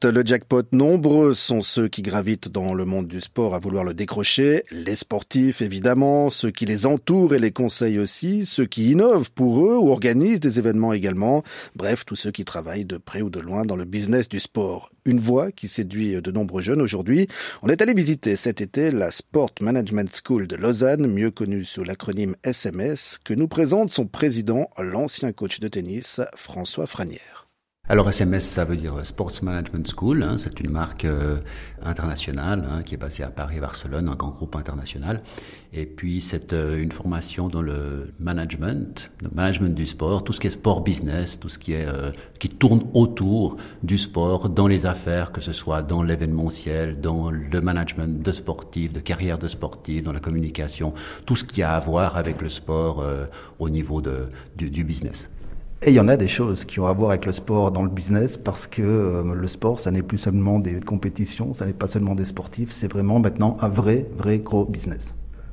détecte le jackpot. Nombreux sont ceux qui gravitent dans le monde du sport à vouloir le décrocher. Les sportifs, évidemment, ceux qui les entourent et les conseillent aussi, ceux qui innovent pour eux ou organisent des événements également. Bref, tous ceux qui travaillent de près ou de loin dans le business du sport. Une voie qui séduit de nombreux jeunes aujourd'hui. On est allé visiter cet été la Sport Management School de Lausanne, mieux connue sous l'acronyme SMS, que nous présente son président, l'ancien coach de tennis, François Franière. Alors SMS, ça veut dire Sports Management School, c'est une marque internationale qui est basée à Paris et Barcelone, un grand groupe international. Et puis c'est une formation dans le management du sport, tout ce qui est sport business, tout ce qui est qui tourne autour du sport, dans les affaires, que ce soit dans l'événementiel, dans le management de sportifs, de carrière de sportifs, dans la communication, tout ce qui a à voir avec le sport au niveau du business. Et il y en a des choses qui ont à voir avec le sport dans le business parce que le sport, ça n'est plus seulement des compétitions, ça n'est pas seulement des sportifs, c'est vraiment maintenant un vrai gros business.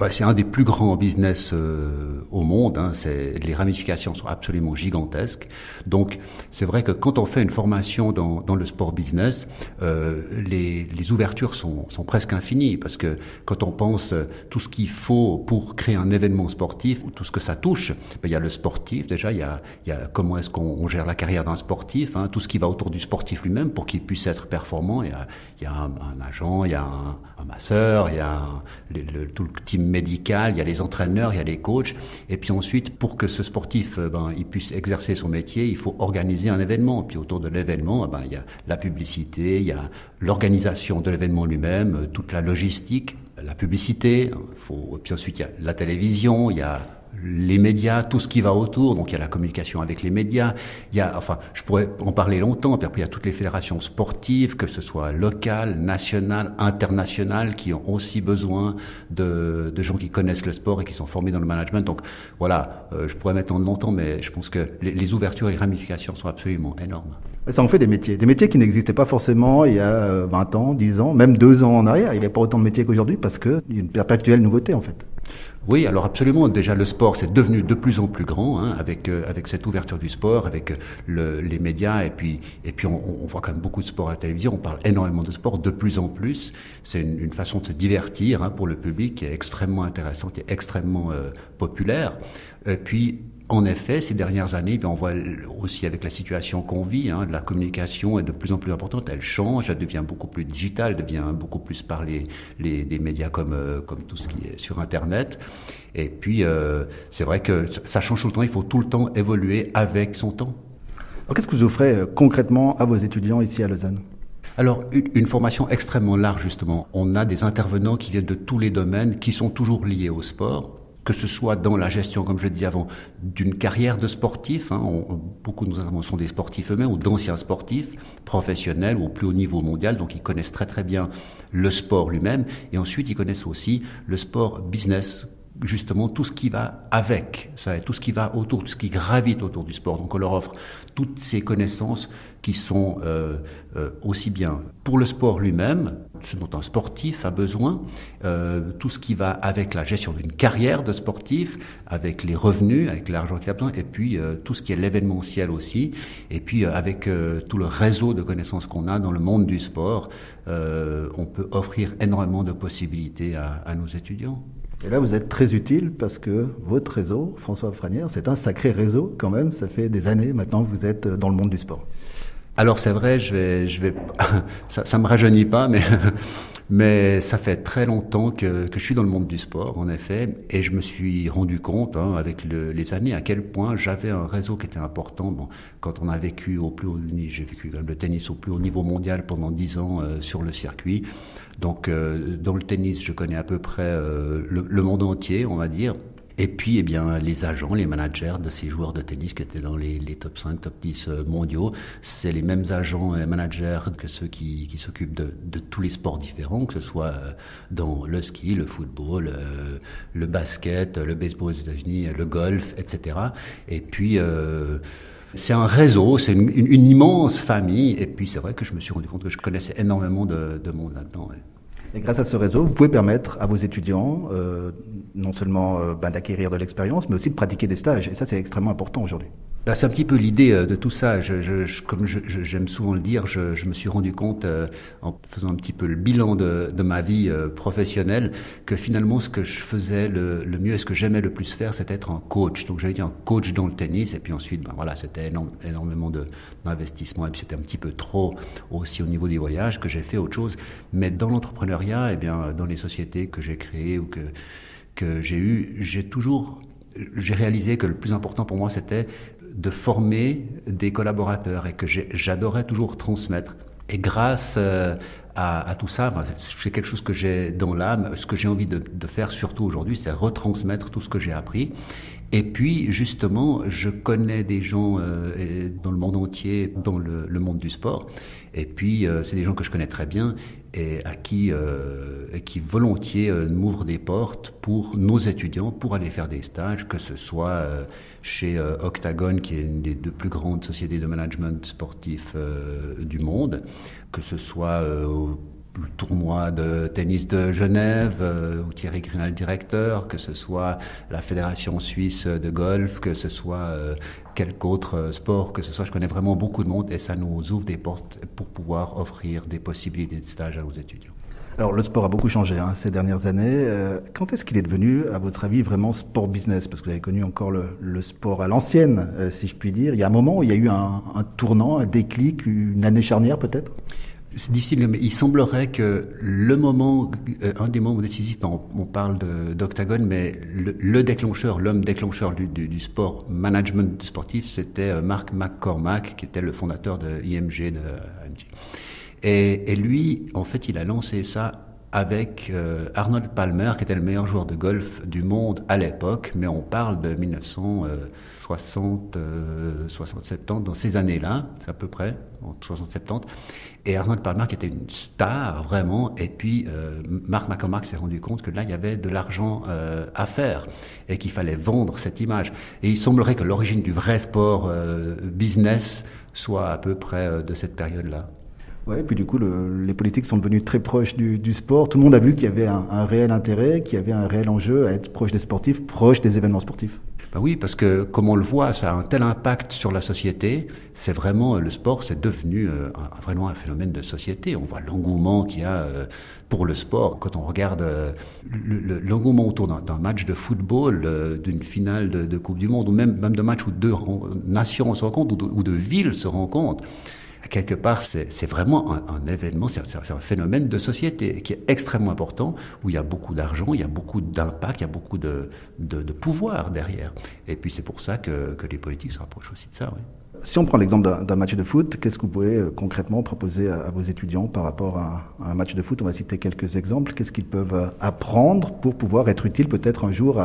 C'est un des plus grands business au monde. Les ramifications sont absolument gigantesques. Donc, c'est vrai que quand on fait une formation dans le sport business, les ouvertures sont presque infinies parce que quand on pense tout ce qu'il faut pour créer un événement sportif ou tout ce que ça touche, il y a le sportif déjà, il y a comment est-ce qu'on gère la carrière d'un sportif, tout ce qui va autour du sportif lui-même pour qu'il puisse être performant. Il y a un agent, il y a un masseur, il y a tout le team médical, il y a les entraîneurs, il y a les coachs. Et puis ensuite, pour que ce sportif il puisse exercer son métier, il faut organiser un événement. Puis autour de l'événement, il y a la publicité, il y a l'organisation de l'événement lui-même, toute la logistique, la publicité. Puis ensuite, il y a la télévision, il y a les médias, tout ce qui va autour. Donc il y a la communication avec les médias. Je pourrais en parler longtemps. Puis après il y a toutes les fédérations sportives, que ce soit locales, nationales, internationales, qui ont aussi besoin de gens qui connaissent le sport et qui sont formés dans le management. Donc voilà, je pourrais mettre en longtemps, mais je pense que les ouvertures et les ramifications sont absolument énormes. Ça en fait des métiers qui n'existaient pas forcément il y a 20 ans, 10 ans, même 2 ans en arrière. Il n'y avait pas autant de métiers qu'aujourd'hui parce qu'il y a une perpétuelle nouveauté en fait. Oui, alors absolument. Déjà, le sport, c'est devenu de plus en plus grand, avec cette ouverture du sport, avec les médias, et puis on voit quand même beaucoup de sport à la télévision. On parle énormément de sport, de plus en plus. C'est une façon de se divertir pour le public qui est extrêmement intéressante et extrêmement populaire. Et puis en effet, ces dernières années, on voit aussi avec la situation qu'on vit, la communication est de plus en plus importante, elle change, elle devient beaucoup plus digitale, elle devient beaucoup plus par les médias comme tout ce qui est sur Internet. Et puis, c'est vrai que ça change tout le temps, il faut tout le temps évoluer avec son temps. Alors, qu'est-ce que vous offrez concrètement à vos étudiants ici à Lausanne ? Alors, une formation extrêmement large, justement. On a des intervenants qui viennent de tous les domaines, qui sont toujours liés au sport, que ce soit dans la gestion, comme je le disais avant, d'une carrière de sportif. Beaucoup de nos intervenants sont des sportifs eux-mêmes ou d'anciens sportifs professionnels ou au plus haut niveau mondial, donc ils connaissent très très bien le sport lui-même. Et ensuite, ils connaissent aussi le sport business, justement tout ce qui va avec, tout ce qui va autour, tout ce qui gravite autour du sport. Donc on leur offre toutes ces connaissances qui sont aussi bien pour le sport lui-même, ce dont un sportif a besoin, tout ce qui va avec la gestion d'une carrière de sportif, avec les revenus, avec l'argent qu'il a besoin, et puis tout ce qui est l'événementiel aussi, et puis avec tout le réseau de connaissances qu'on a dans le monde du sport, on peut offrir énormément de possibilités à nos étudiants. Et là, vous êtes très utile parce que votre réseau, François Franière, c'est un sacré réseau quand même. Ça fait des années maintenant que vous êtes dans le monde du sport. Alors c'est vrai, je vais ça me rajeunit pas, mais ça fait très longtemps que je suis dans le monde du sport, en effet, et je me suis rendu compte avec les années à quel point j'avais un réseau qui était important. Bon, quand on a vécu au plus haut niveau, j'ai vécu le tennis au plus haut niveau mondial pendant 10 ans sur le circuit. Donc dans le tennis, je connais à peu près le monde entier, on va dire. Et puis, les agents, les managers de ces joueurs de tennis qui étaient dans les top 5, top 10 mondiaux, c'est les mêmes agents et managers que ceux qui s'occupent de tous les sports différents, que ce soit dans le ski, le football, le basket, le baseball aux États-Unis, le golf, etc. Et puis, c'est un réseau, c'est une immense famille. Et puis, c'est vrai que je me suis rendu compte que je connaissais énormément de monde là-dedans. Ouais. Et grâce à ce réseau, vous pouvez permettre à vos étudiants non seulement d'acquérir de l'expérience, mais aussi de pratiquer des stages. Et ça, c'est extrêmement important aujourd'hui. Là, c'est un petit peu l'idée de tout ça. Comme j'aime souvent le dire, je me suis rendu compte, en faisant un petit peu le bilan de ma vie professionnelle, que finalement, ce que je faisais le mieux et ce que j'aimais le plus faire, c'était être un coach. Donc, j'avais été un coach dans le tennis, et puis ensuite, voilà, c'était énormément d'investissement, et puis c'était un petit peu trop aussi au niveau des voyages que j'ai fait autre chose. Mais dans l'entrepreneuriat, dans les sociétés que j'ai créées ou que j'ai eues, j'ai réalisé que le plus important pour moi, c'était de former des collaborateurs et que j'adorais toujours transmettre. Et grâce à tout ça, c'est quelque chose que j'ai dans l'âme. Ce que j'ai envie de faire surtout aujourd'hui, c'est retransmettre tout ce que j'ai appris. Et puis, justement, je connais des gens dans le monde entier, dans le monde du sport. Et puis, c'est des gens que je connais très bien et à qui volontiers m'ouvrent des portes pour nos étudiants, pour aller faire des stages, que ce soit chez Octagon, qui est une des deux plus grandes sociétés de management sportif du monde, que ce soit le tournoi de tennis de Genève, où Thierry Grinnell est le directeur, que ce soit la Fédération suisse de golf, que ce soit quelque autre sport, que ce soit, je connais vraiment beaucoup de monde et ça nous ouvre des portes pour pouvoir offrir des possibilités de stage à nos étudiants. Alors le sport a beaucoup changé ces dernières années. Quand est-ce qu'il est devenu, à votre avis, vraiment sport business? Parce que vous avez connu encore le sport à l'ancienne, si je puis dire. Il y a un moment où il y a eu un tournant, un déclic, une année charnière peut-être? C'est difficile, mais il semblerait que un des moments décisifs, on parle d'Octagon, mais le déclencheur, l'homme déclencheur du sport, management sportif, c'était Mark McCormack, qui était le fondateur de IMG, Et lui, en fait, il a lancé ça avec Arnold Palmer, qui était le meilleur joueur de golf du monde à l'époque, mais on parle de 1960, 60-70, dans ces années-là, c'est à peu près, entre 60-70. Et Arnold Palmer qui était une star vraiment, et puis Mark McCormack s'est rendu compte que là il y avait de l'argent à faire et qu'il fallait vendre cette image. Et il semblerait que l'origine du vrai sport business soit à peu près de cette période-là. Ouais, et puis du coup, les politiques sont devenus très proches du sport. Tout le monde a vu qu'il y avait un réel intérêt, qu'il y avait un réel enjeu à être proche des sportifs, proche des événements sportifs. Ben oui, parce que comme on le voit, ça a un tel impact sur la société. C'est vraiment le sport, c'est devenu vraiment un phénomène de société. On voit l'engouement qu'il y a pour le sport. Quand on regarde l'engouement autour d'un match de football, d'une finale de Coupe du Monde, ou même de matchs où deux nations se rencontrent, ou de villes se rencontrent. Quelque part, c'est vraiment un événement, c'est un phénomène de société qui est extrêmement important, où il y a beaucoup d'argent, il y a beaucoup d'impact, il y a beaucoup de pouvoir derrière. Et puis c'est pour ça que les politiques se rapprochent aussi de ça. Oui. Si on prend l'exemple d'un match de foot, qu'est-ce que vous pouvez concrètement proposer à vos étudiants par rapport à un match de foot? On va citer quelques exemples. Qu'est-ce qu'ils peuvent apprendre pour pouvoir être utiles peut-être un jour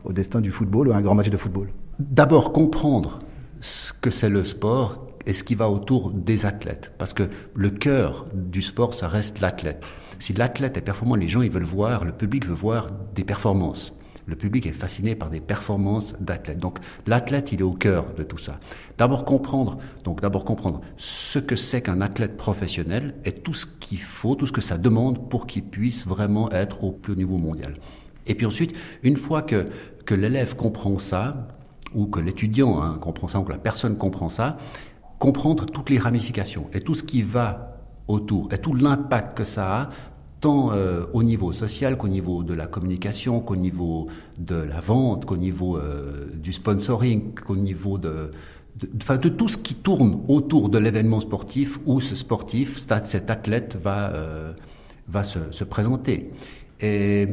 au destin du football ou à un grand match de football? D'abord, comprendre ce que c'est le sport et ce qui va autour des athlètes. Parce que le cœur du sport, ça reste l'athlète. Si l'athlète est performant, les gens, ils veulent voir, le public veut voir des performances. Le public est fasciné par des performances d'athlètes. Donc, l'athlète, il est au cœur de tout ça. D'abord comprendre ce que c'est qu'un athlète professionnel et tout ce qu'il faut, tout ce que ça demande pour qu'il puisse vraiment être au plus haut niveau mondial. Et puis ensuite, une fois que l'élève comprend ça, ou que l'étudiant comprend ça, ou que la personne comprend ça, comprendre toutes les ramifications et tout ce qui va autour et tout l'impact que ça a tant au niveau social qu'au niveau de la communication, qu'au niveau de la vente, qu'au niveau du sponsoring, qu'au niveau de tout ce qui tourne autour de l'événement sportif où ce sportif, cet athlète va se présenter. Et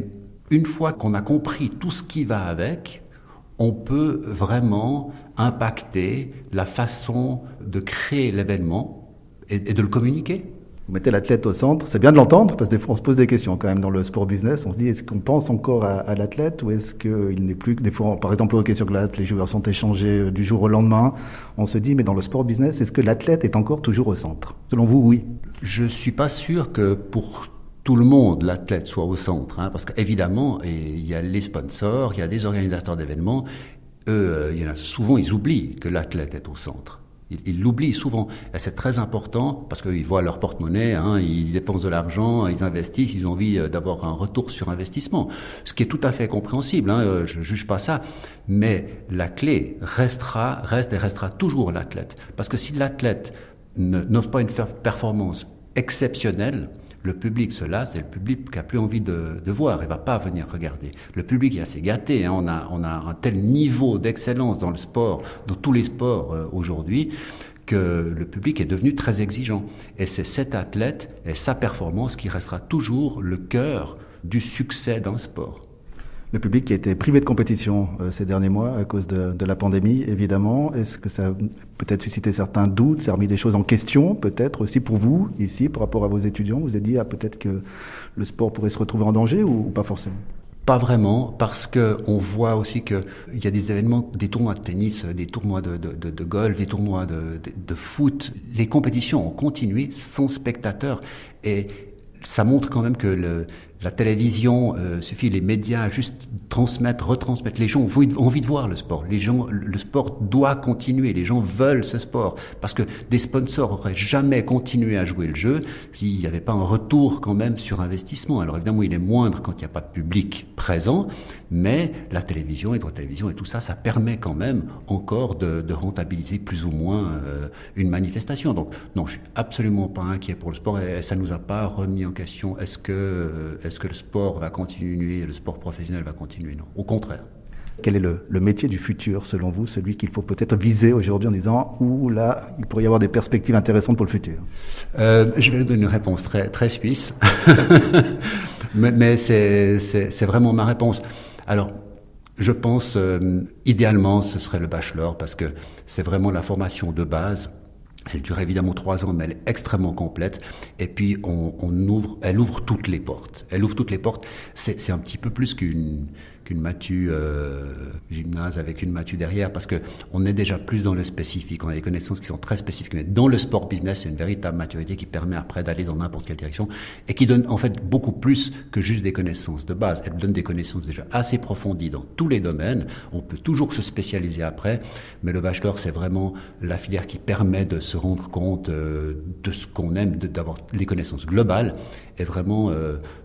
une fois qu'on a compris tout ce qui va avec, on peut vraiment impacter la façon de créer l'événement et de le communiquer. Vous mettez l'athlète au centre, c'est bien de l'entendre, parce que des fois on se pose des questions quand même dans le sport business. On se dit, est-ce qu'on pense encore à l'athlète ou est-ce qu'il n'est plus... Des fois, par exemple, ok, sur glace, les joueurs sont échangés du jour au lendemain. On se dit, mais dans le sport business, est-ce que l'athlète est encore toujours au centre? Selon vous, oui. Je suis pas sûr que pour tout le monde, l'athlète soit au centre, parce qu'évidemment, il y a les sponsors, il y a des organisateurs d'événements, eux, il y en a souvent, ils oublient que l'athlète est au centre. Ils l'oublient souvent. Et c'est très important parce qu'ils voient leur porte-monnaie, ils dépensent de l'argent, ils investissent, ils ont envie d'avoir un retour sur investissement. Ce qui est tout à fait compréhensible, je juge pas ça. Mais la clé reste et restera toujours l'athlète. Parce que si l'athlète n'offre pas une performance exceptionnelle, le public se lasse et le public n'a plus envie de voir, il va pas venir regarder. Le public est assez gâté, on a un tel niveau d'excellence dans le sport, dans tous les sports aujourd'hui, que le public est devenu très exigeant. Et c'est cet athlète et sa performance qui restera toujours le cœur du succès d'un sport. Le public qui a été privé de compétition ces derniers mois à cause de la pandémie, évidemment. Est-ce que ça a peut-être suscité certains doutes, ça a remis des choses en question, peut-être aussi pour vous, ici, par rapport à vos étudiants? Vous avez dit peut-être que le sport pourrait se retrouver en danger ou pas forcément? Pas vraiment, parce que on voit aussi qu'il y a des événements, des tournois de tennis, des tournois de golf, des tournois de foot. Les compétitions ont continué sans spectateurs et ça montre quand même que la télévision suffit, les médias juste retransmettre. Les gens ont envie de voir le sport. Le sport doit continuer. Les gens veulent ce sport parce que des sponsors auraient jamais continué à jouer le jeu s'il n'y avait pas un retour quand même sur investissement. Alors évidemment, il est moindre quand il n'y a pas de public présent, mais la télévision, les droits de télévision et tout ça, ça permet quand même encore de rentabiliser plus ou moins une manifestation. Donc non, je suis absolument pas inquiet pour le sport et ça nous a pas remis en question. Est-ce que le sport va continuer, le sport professionnel va continuer? Non, au contraire. Quel est le métier du futur, selon vous, celui qu'il faut peut-être viser aujourd'hui en disant « Ouh là, il pourrait y avoir des perspectives intéressantes pour le futur » Je vais donner une réponse très, très suisse, mais c'est vraiment ma réponse. Alors, je pense, idéalement, ce serait le bachelor, parce que c'est vraiment la formation de base. Elle dure évidemment 3 ans, mais elle est extrêmement complète. Et puis, elle ouvre toutes les portes. Elle ouvre toutes les portes. C'est un petit peu plus qu'une matu gymnase avec une matu derrière, parce que on est déjà plus dans le spécifique. On a des connaissances qui sont très spécifiques. Mais dans le sport business, c'est une véritable maturité qui permet après d'aller dans n'importe quelle direction et qui donne en fait beaucoup plus que juste des connaissances de base. Elle donne des connaissances déjà assez approfondies dans tous les domaines. On peut toujours se spécialiser après, mais le bachelor, c'est vraiment la filière qui permet de se rendre compte de ce qu'on aime, d'avoir les connaissances globales et vraiment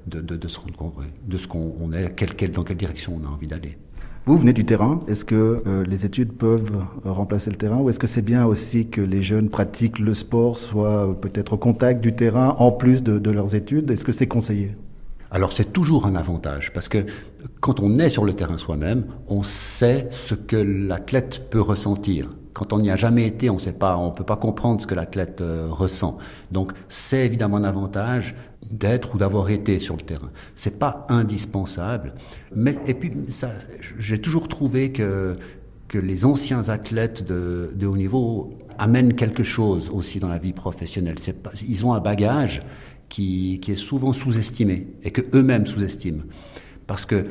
de se rendre compte de ce qu'on est, dans quelle direction on a envie d'aller. Vous venez du terrain. Est-ce que les études peuvent remplacer le terrain ou est-ce que c'est bien aussi que les jeunes pratiquent le sport, soient peut-être au contact du terrain en plus de leurs études? Est-ce que c'est conseillé? Alors c'est toujours un avantage parce que quand on est sur le terrain soi-même, on sait ce que l'athlète peut ressentir. Quand on n'y a jamais été, on peut pas comprendre ce que l'athlète ressent. Donc c'est évidemment un avantage d'être ou d'avoir été sur le terrain. C'est pas indispensable, mais et puis ça, j'ai toujours trouvé que les anciens athlètes de haut niveau amènent quelque chose aussi dans la vie professionnelle. Ils ont un bagage qui est souvent sous-estimé et que eux-mêmes sous-estiment, parce que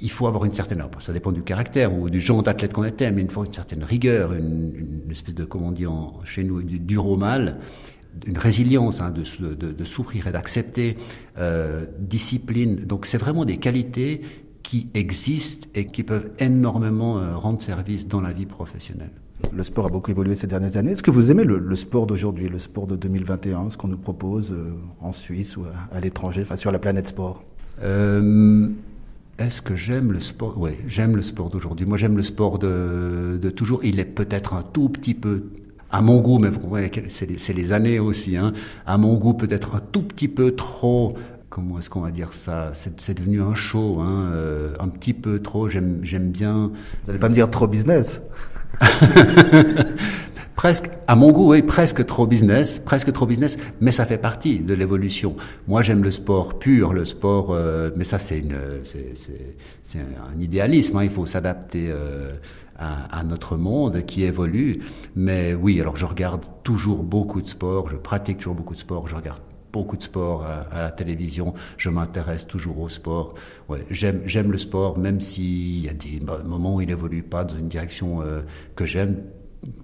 il faut avoir une certaine, ça dépend du caractère ou du genre d'athlète qu'on était, mais il faut une certaine rigueur, une espèce de, comment on dit chez nous, du dur au mal, une résilience, de souffrir et d'accepter, discipline. Donc c'est vraiment des qualités qui existent et qui peuvent énormément rendre service dans la vie professionnelle. Le sport a beaucoup évolué ces dernières années. Est-ce que vous aimez le sport d'aujourd'hui, le sport de 2021, ce qu'on nous propose en Suisse ou à l'étranger, enfin sur la planète sport? Est-ce que j'aime le sport? Oui, j'aime le sport d'aujourd'hui. Moi, j'aime le sport de toujours. Il est peut-être un tout petit peu, à mon goût, mais c'est les années aussi, à mon goût, peut-être un tout petit peu trop, comment est-ce qu'on va dire ça? C'est devenu un show, un petit peu trop. J'aime bien. Vous n'allez pas me dire trop business? Presque, à mon goût, oui, presque trop business, mais ça fait partie de l'évolution. Moi, j'aime le sport pur, le sport, mais ça, c'est un idéalisme, il faut s'adapter à notre monde qui évolue. Mais oui, alors je regarde toujours beaucoup de sport, je pratique toujours beaucoup de sport, je regarde beaucoup de sport à la télévision, je m'intéresse toujours au sport. Ouais, j'aime le sport, même s'il y a des moments où il évolue pas dans une direction que j'aime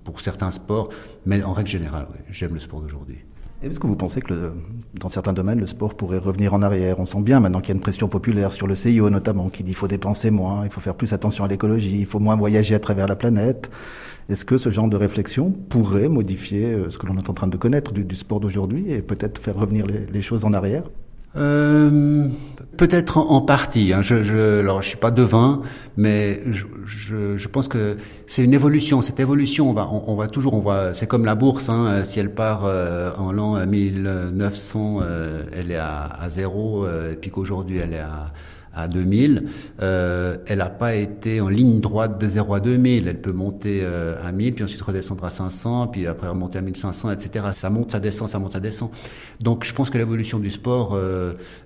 pour certains sports, mais en règle générale, ouais, j'aime le sport d'aujourd'hui. Est-ce que vous pensez que dans certains domaines, le sport pourrait revenir en arrière. On sent bien maintenant qu'il y a une pression populaire sur le CIO notamment, qui dit qu'il faut dépenser moins, il faut faire plus attention à l'écologie, il faut moins voyager à travers la planète. Est-ce que ce genre de réflexion pourrait modifier ce que l'on est en train de connaître du sport d'aujourd'hui et peut-être faire revenir les choses en arrière ? Peut-être en partie. Hein. Alors, je suis pas devin, mais je pense que c'est une évolution. Cette évolution, on va toujours, c'est comme la bourse. Hein. Si elle part en l'an 1900, elle est à 0, et puis qu'aujourd'hui elle est à 2000, elle n'a pas été en ligne droite de 0 à 2000. Elle peut monter à 1000, puis ensuite redescendre à 500, puis après remonter à 1500, etc. Ça monte, ça descend, ça monte, ça descend. Donc je pense que l'évolution du sport,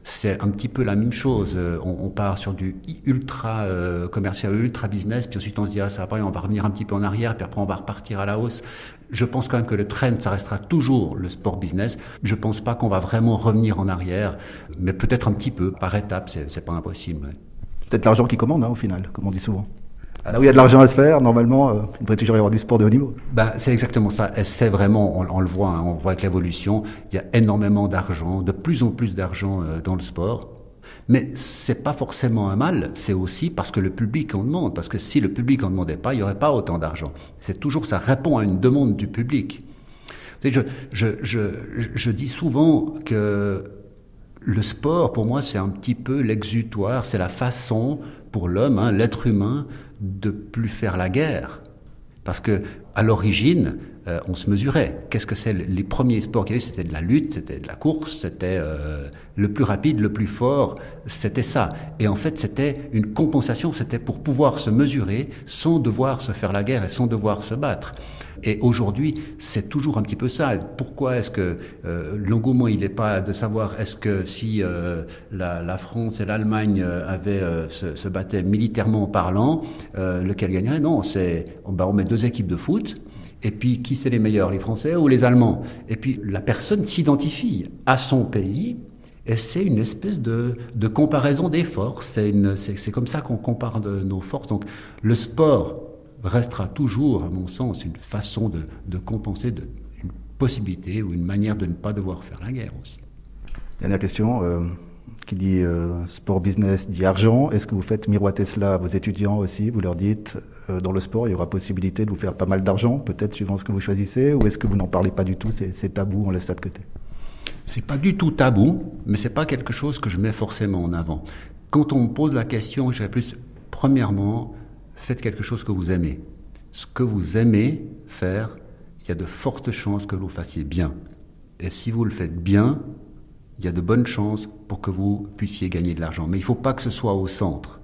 c'est un petit peu la même chose. On part sur du ultra commercial, ultra business, puis ensuite on se dit ça va pas, on va revenir un petit peu en arrière, puis après on va repartir à la hausse. Je pense quand même que le trend, ça restera toujours le sport business. Je pense pas qu'on va vraiment revenir en arrière, mais peut-être un petit peu, par étapes, c'est pas impossible. Ouais. Peut-être l'argent qui commande, au final, comme on dit souvent. Là où il y a de l'argent à se faire, normalement, il devrait toujours y avoir du sport de haut niveau. C'est exactement ça. Et c'est vraiment, on le voit, hein, on voit avec l'évolution, il y a énormément d'argent, de plus en plus d'argent dans le sport. Mais c'est pas forcément un mal, c'est aussi parce que le public en demande. Parce que si le public en demandait pas, il y aurait pas autant d'argent. C'est toujours, ça répond à une demande du public. Vous savez, je dis souvent que le sport, pour moi, c'est un petit peu l'exutoire, c'est la façon pour l'homme, hein, l'être humain, de plus faire la guerre. Parce que à l'origine, on se mesurait. Qu'est-ce que c'est ? Les premiers sports qu'il y a eu, c'était de la lutte, c'était de la course, c'était le plus rapide, le plus fort, c'était ça. Et en fait, c'était une compensation, c'était pour pouvoir se mesurer sans devoir se faire la guerre et sans devoir se battre. Et aujourd'hui, c'est toujours un petit peu ça. Pourquoi est-ce que l'engouement, il n'est pas de savoir est-ce que si la France et l'Allemagne se battaient militairement parlant, lequel gagnerait ? Non, on met 2 équipes de foot. Et puis, qui c'est les meilleurs, les Français ou les Allemands ? Et puis, la personne s'identifie à son pays, et c'est une espèce de comparaison des forces. C'est comme ça qu'on compare nos forces. Donc, le sport restera toujours, à mon sens, une façon de compenser une possibilité ou une manière de ne pas devoir faire la guerre aussi. Dernière question. Qui dit sport business dit argent. Est-ce que vous faites miroiter cela à vos étudiants aussi ? Vous leur dites, dans le sport, il y aura possibilité de vous faire pas mal d'argent, peut-être suivant ce que vous choisissez, ou est-ce que vous n'en parlez pas du tout, c'est tabou, on laisse ça de côté ? C'est pas du tout tabou, mais c'est pas quelque chose que je mets forcément en avant. Quand on me pose la question, je dirais plus, premièrement, faites quelque chose que vous aimez. Ce que vous aimez faire, il y a de fortes chances que vous le fassiez bien. Et si vous le faites bien, il y a de bonnes chances pour que vous puissiez gagner de l'argent. Mais il ne faut pas que ce soit au centre.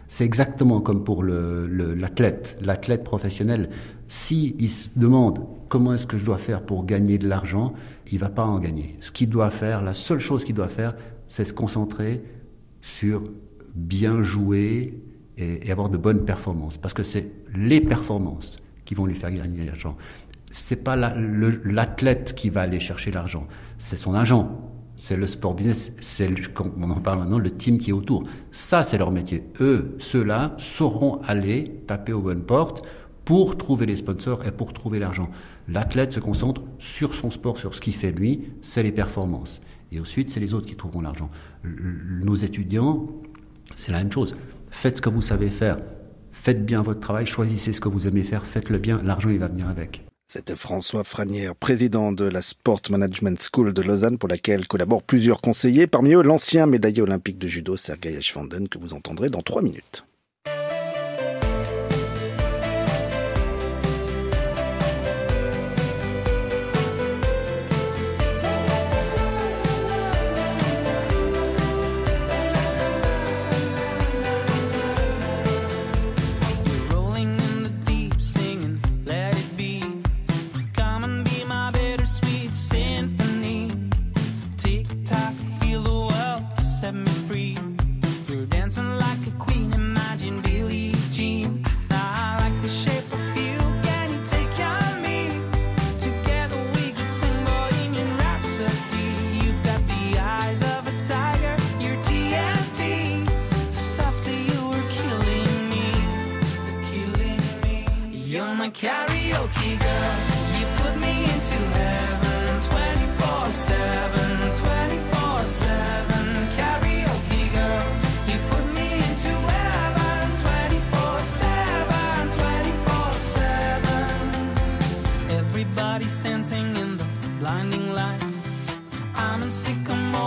C'est exactement comme pour l'athlète professionnel. S'il se demande comment est-ce que je dois faire pour gagner de l'argent, il ne va pas en gagner. Ce qu'il doit faire, la seule chose qu'il doit faire, c'est se concentrer sur bien jouer et avoir de bonnes performances. Parce que c'est les performances qui vont lui faire gagner de l'argent. C'est pas l'athlète qui va aller chercher l'argent, c'est son agent. C'est le sport business, comme on en parle maintenant, le team qui est autour. Ça, c'est leur métier. Eux, ceux-là, sauront aller taper aux bonnes portes pour trouver les sponsors et pour trouver l'argent. L'athlète se concentre sur son sport, sur ce qu'il fait lui, c'est les performances. Et ensuite, c'est les autres qui trouveront l'argent. Nos étudiants, c'est la même chose. Faites ce que vous savez faire. Faites bien votre travail, choisissez ce que vous aimez faire, faites-le bien, l'argent, il va venir avec. C'était François Franière, président de la Sport Management School de Lausanne, pour laquelle collaborent plusieurs conseillers, parmi eux l'ancien médaillé olympique de judo Sergei Ashvanden, que vous entendrez dans 3 minutes. Karaoke girl, you put me into heaven 24/7,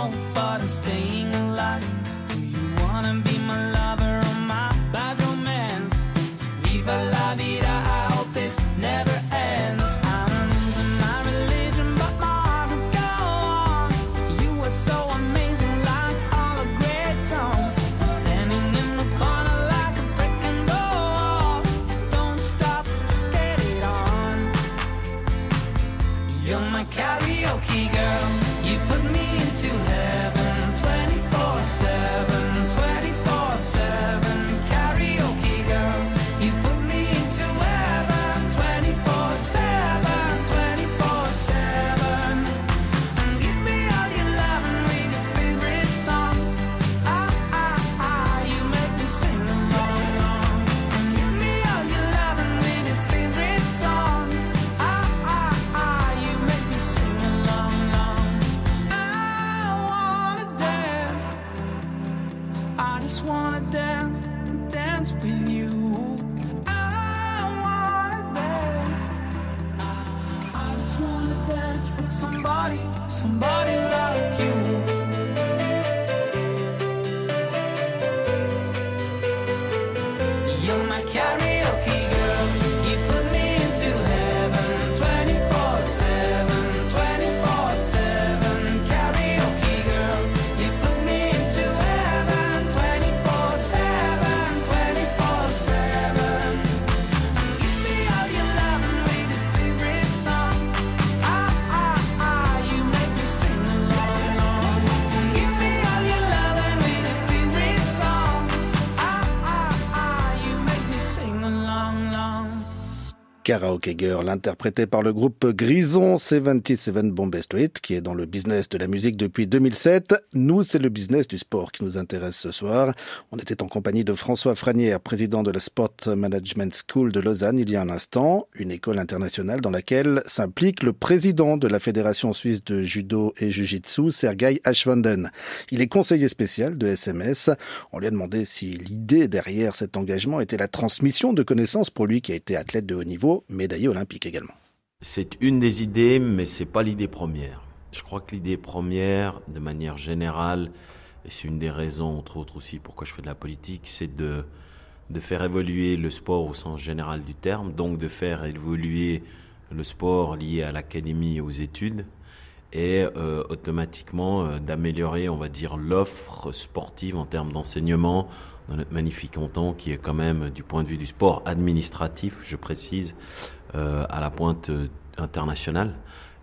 won't, but I'm staying alive. Do you wanna be my lover or my bad romance? Viva la vida, I hope this never ends. I'm losing my religion, but my heart will go on. You were so amazing, like all the great songs. I'm standing in the corner like a brick and roll. Don't stop, get it on. You're my karaoke girl. You put me into heaven 24/7, 24/7. Karaoke girl. You put me into heaven 24/7, 24/7. And give me all your loving with your favorite songs. You make me sing along, long. And give me all your loving with your favorite songs. You make me sing along, long. I wanna dance. I just wanna dance, dance with you. I wanna dance. I just wanna dance with somebody, somebody like you. You're my karaoke girl. You put me into heaven 24/7, 24/7. Karaoke girl. You put me into heaven 24/7, 24/7. Give me all your loving with your favorite songs. You make me sing along, long. Give me all your loving with your favorite songs. You make me sing along, long. Karaoke Girl, interprété par le groupe Grison 77 Bombay Street, qui est dans le business de la musique depuis 2007. Nous, c'est le business du sport qui nous intéresse ce soir. On était en compagnie de François Franière, président de la Sport Management School de Lausanne il y a un instant, une école internationale dans laquelle s'implique le président de la Fédération suisse de judo et jiu-jitsu, Sergei Ashwanden. Il est conseiller spécial de SMS. On lui a demandé si l'idée derrière cet engagement était la transmission de connaissances pour lui qui a été athlète de haut niveau, médaillé olympique également. C'est une des idées, mais c'est pas l'idée première. Je crois que l'idée première, de manière générale, et c'est une des raisons, entre autres aussi, pourquoi je fais de la politique, c'est de faire évoluer le sport au sens général du terme, donc de faire évoluer le sport lié à l'académie et aux études, et automatiquement d'améliorer, on va dire, l'offre sportive en termes d'enseignement dans notre magnifique canton qui est quand même, du point de vue du sport administratif, je précise, à la pointe internationale.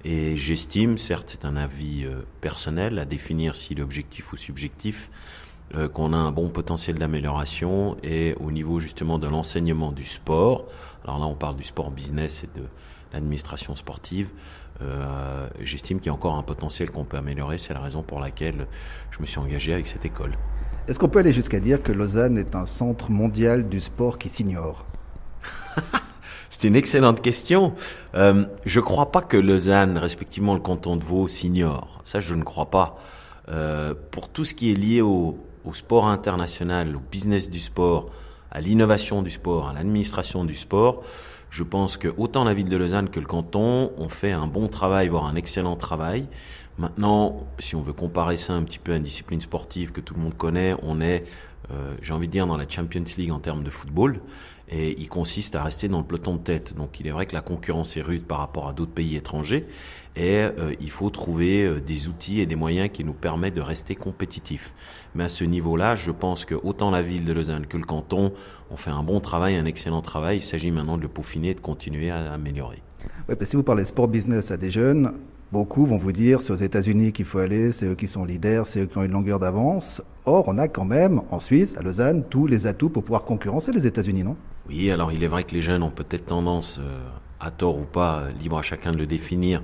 Et j'estime, certes c'est un avis personnel à définir s'il est objectif ou subjectif, qu'on a un bon potentiel d'amélioration et au niveau justement de l'enseignement du sport. Alors là on parle du sport business et de l'administration sportive. J'estime qu'il y a encore un potentiel qu'on peut améliorer. C'est la raison pour laquelle je me suis engagé avec cette école. Est-ce qu'on peut aller jusqu'à dire que Lausanne est un centre mondial du sport qui s'ignore? C'est une excellente question. Je crois pas que Lausanne, respectivement le canton de Vaud, s'ignore. Ça, je ne crois pas. Pour tout ce qui est lié au sport international, au business du sport, à l'innovation du sport, à l'administration du sport, je pense que autant la ville de Lausanne que le canton ont fait un bon travail, voire un excellent travail. Maintenant, si on veut comparer ça un petit peu à une discipline sportive que tout le monde connaît, on est, j'ai envie de dire, dans la Champions League en termes de football. Et il consiste à rester dans le peloton de tête. Donc il est vrai que la concurrence est rude par rapport à d'autres pays étrangers et il faut trouver des outils et des moyens qui nous permettent de rester compétitifs. Mais à ce niveau-là, je pense que autant la ville de Lausanne que le canton ont fait un bon travail, un excellent travail. Il s'agit maintenant de le peaufiner et de continuer à améliorer. Oui, parce que si vous parlez sport business à des jeunes, beaucoup vont vous dire c'est aux États-Unis qu'il faut aller, c'est eux qui sont leaders, c'est eux qui ont une longueur d'avance. Or, on a quand même en Suisse, à Lausanne, tous les atouts pour pouvoir concurrencer les États-Unis, non ? Oui, alors il est vrai que les jeunes ont peut-être tendance, à tort ou pas, libre à chacun de le définir,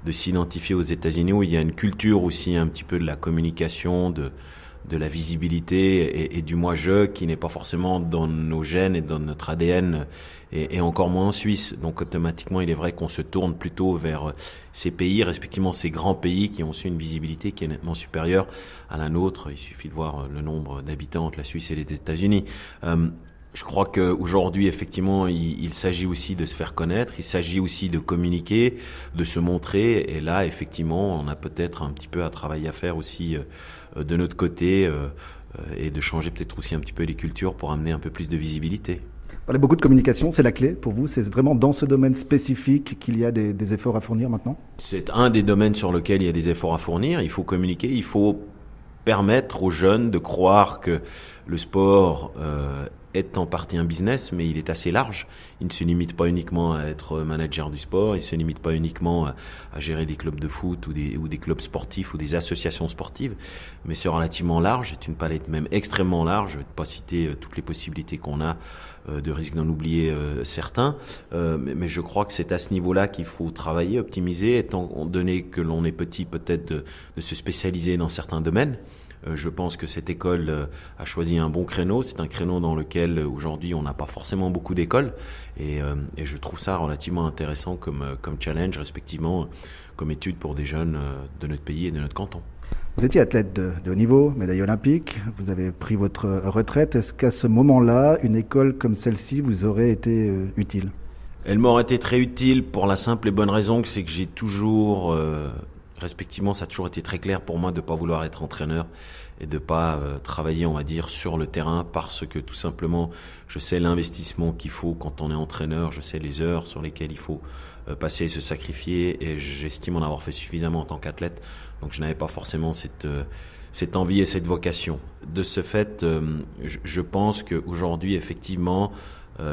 de s'identifier aux États-Unis où il y a une culture aussi un petit peu de la communication, de la visibilité et du moi-je qui n'est pas forcément dans nos gènes et dans notre ADN et encore moins en Suisse. Donc automatiquement, il est vrai qu'on se tourne plutôt vers ces pays, respectivement ces grands pays qui ont aussi une visibilité qui est nettement supérieure à la nôtre. Il suffit de voir le nombre d'habitants entre la Suisse et les États-Unis. Je crois qu'aujourd'hui, effectivement, il s'agit aussi de se faire connaître, il s'agit aussi de communiquer, de se montrer. Et là, effectivement, on a peut-être un petit peu à travailler à faire aussi de notre côté et de changer peut-être aussi un petit peu les cultures pour amener un peu plus de visibilité. Vous parlez beaucoup de communication, c'est la clé pour vous? C'est vraiment dans ce domaine spécifique qu'il y a des efforts à fournir maintenant? C'est un des domaines sur lequel il y a des efforts à fournir. Il faut communiquer, il faut permettre aux jeunes de croire que le sport est en partie un business, mais il est assez large. Il ne se limite pas uniquement à être manager du sport, il ne se limite pas uniquement à gérer des clubs de foot ou des clubs sportifs ou des associations sportives, mais c'est relativement large, c'est une palette même extrêmement large. Je ne vais pas citer toutes les possibilités qu'on a, de risque d'en oublier certains, mais je crois que c'est à ce niveau-là qu'il faut travailler, optimiser, étant donné que l'on est petit, peut-être de se spécialiser dans certains domaines. Je pense que cette école a choisi un bon créneau. C'est un créneau dans lequel aujourd'hui on n'a pas forcément beaucoup d'écoles et je trouve ça relativement intéressant comme challenge, respectivement comme étude pour des jeunes de notre pays et de notre canton. Vous étiez athlète de haut niveau, médaille olympique, vous avez pris votre retraite. Est-ce qu'à ce moment-là, une école comme celle-ci vous aurait été utile? Elle m'aurait été très utile pour la simple et bonne raison que c'est que j'ai toujours... respectivement, ça a toujours été très clair pour moi de ne pas vouloir être entraîneur et de ne pas travailler, on va dire, sur le terrain parce que tout simplement, je sais l'investissement qu'il faut quand on est entraîneur, je sais les heures sur lesquelles il faut passer et se sacrifier et j'estime en avoir fait suffisamment en tant qu'athlète. Donc je n'avais pas forcément cette envie et cette vocation. De ce fait, je pense qu'aujourd'hui, effectivement,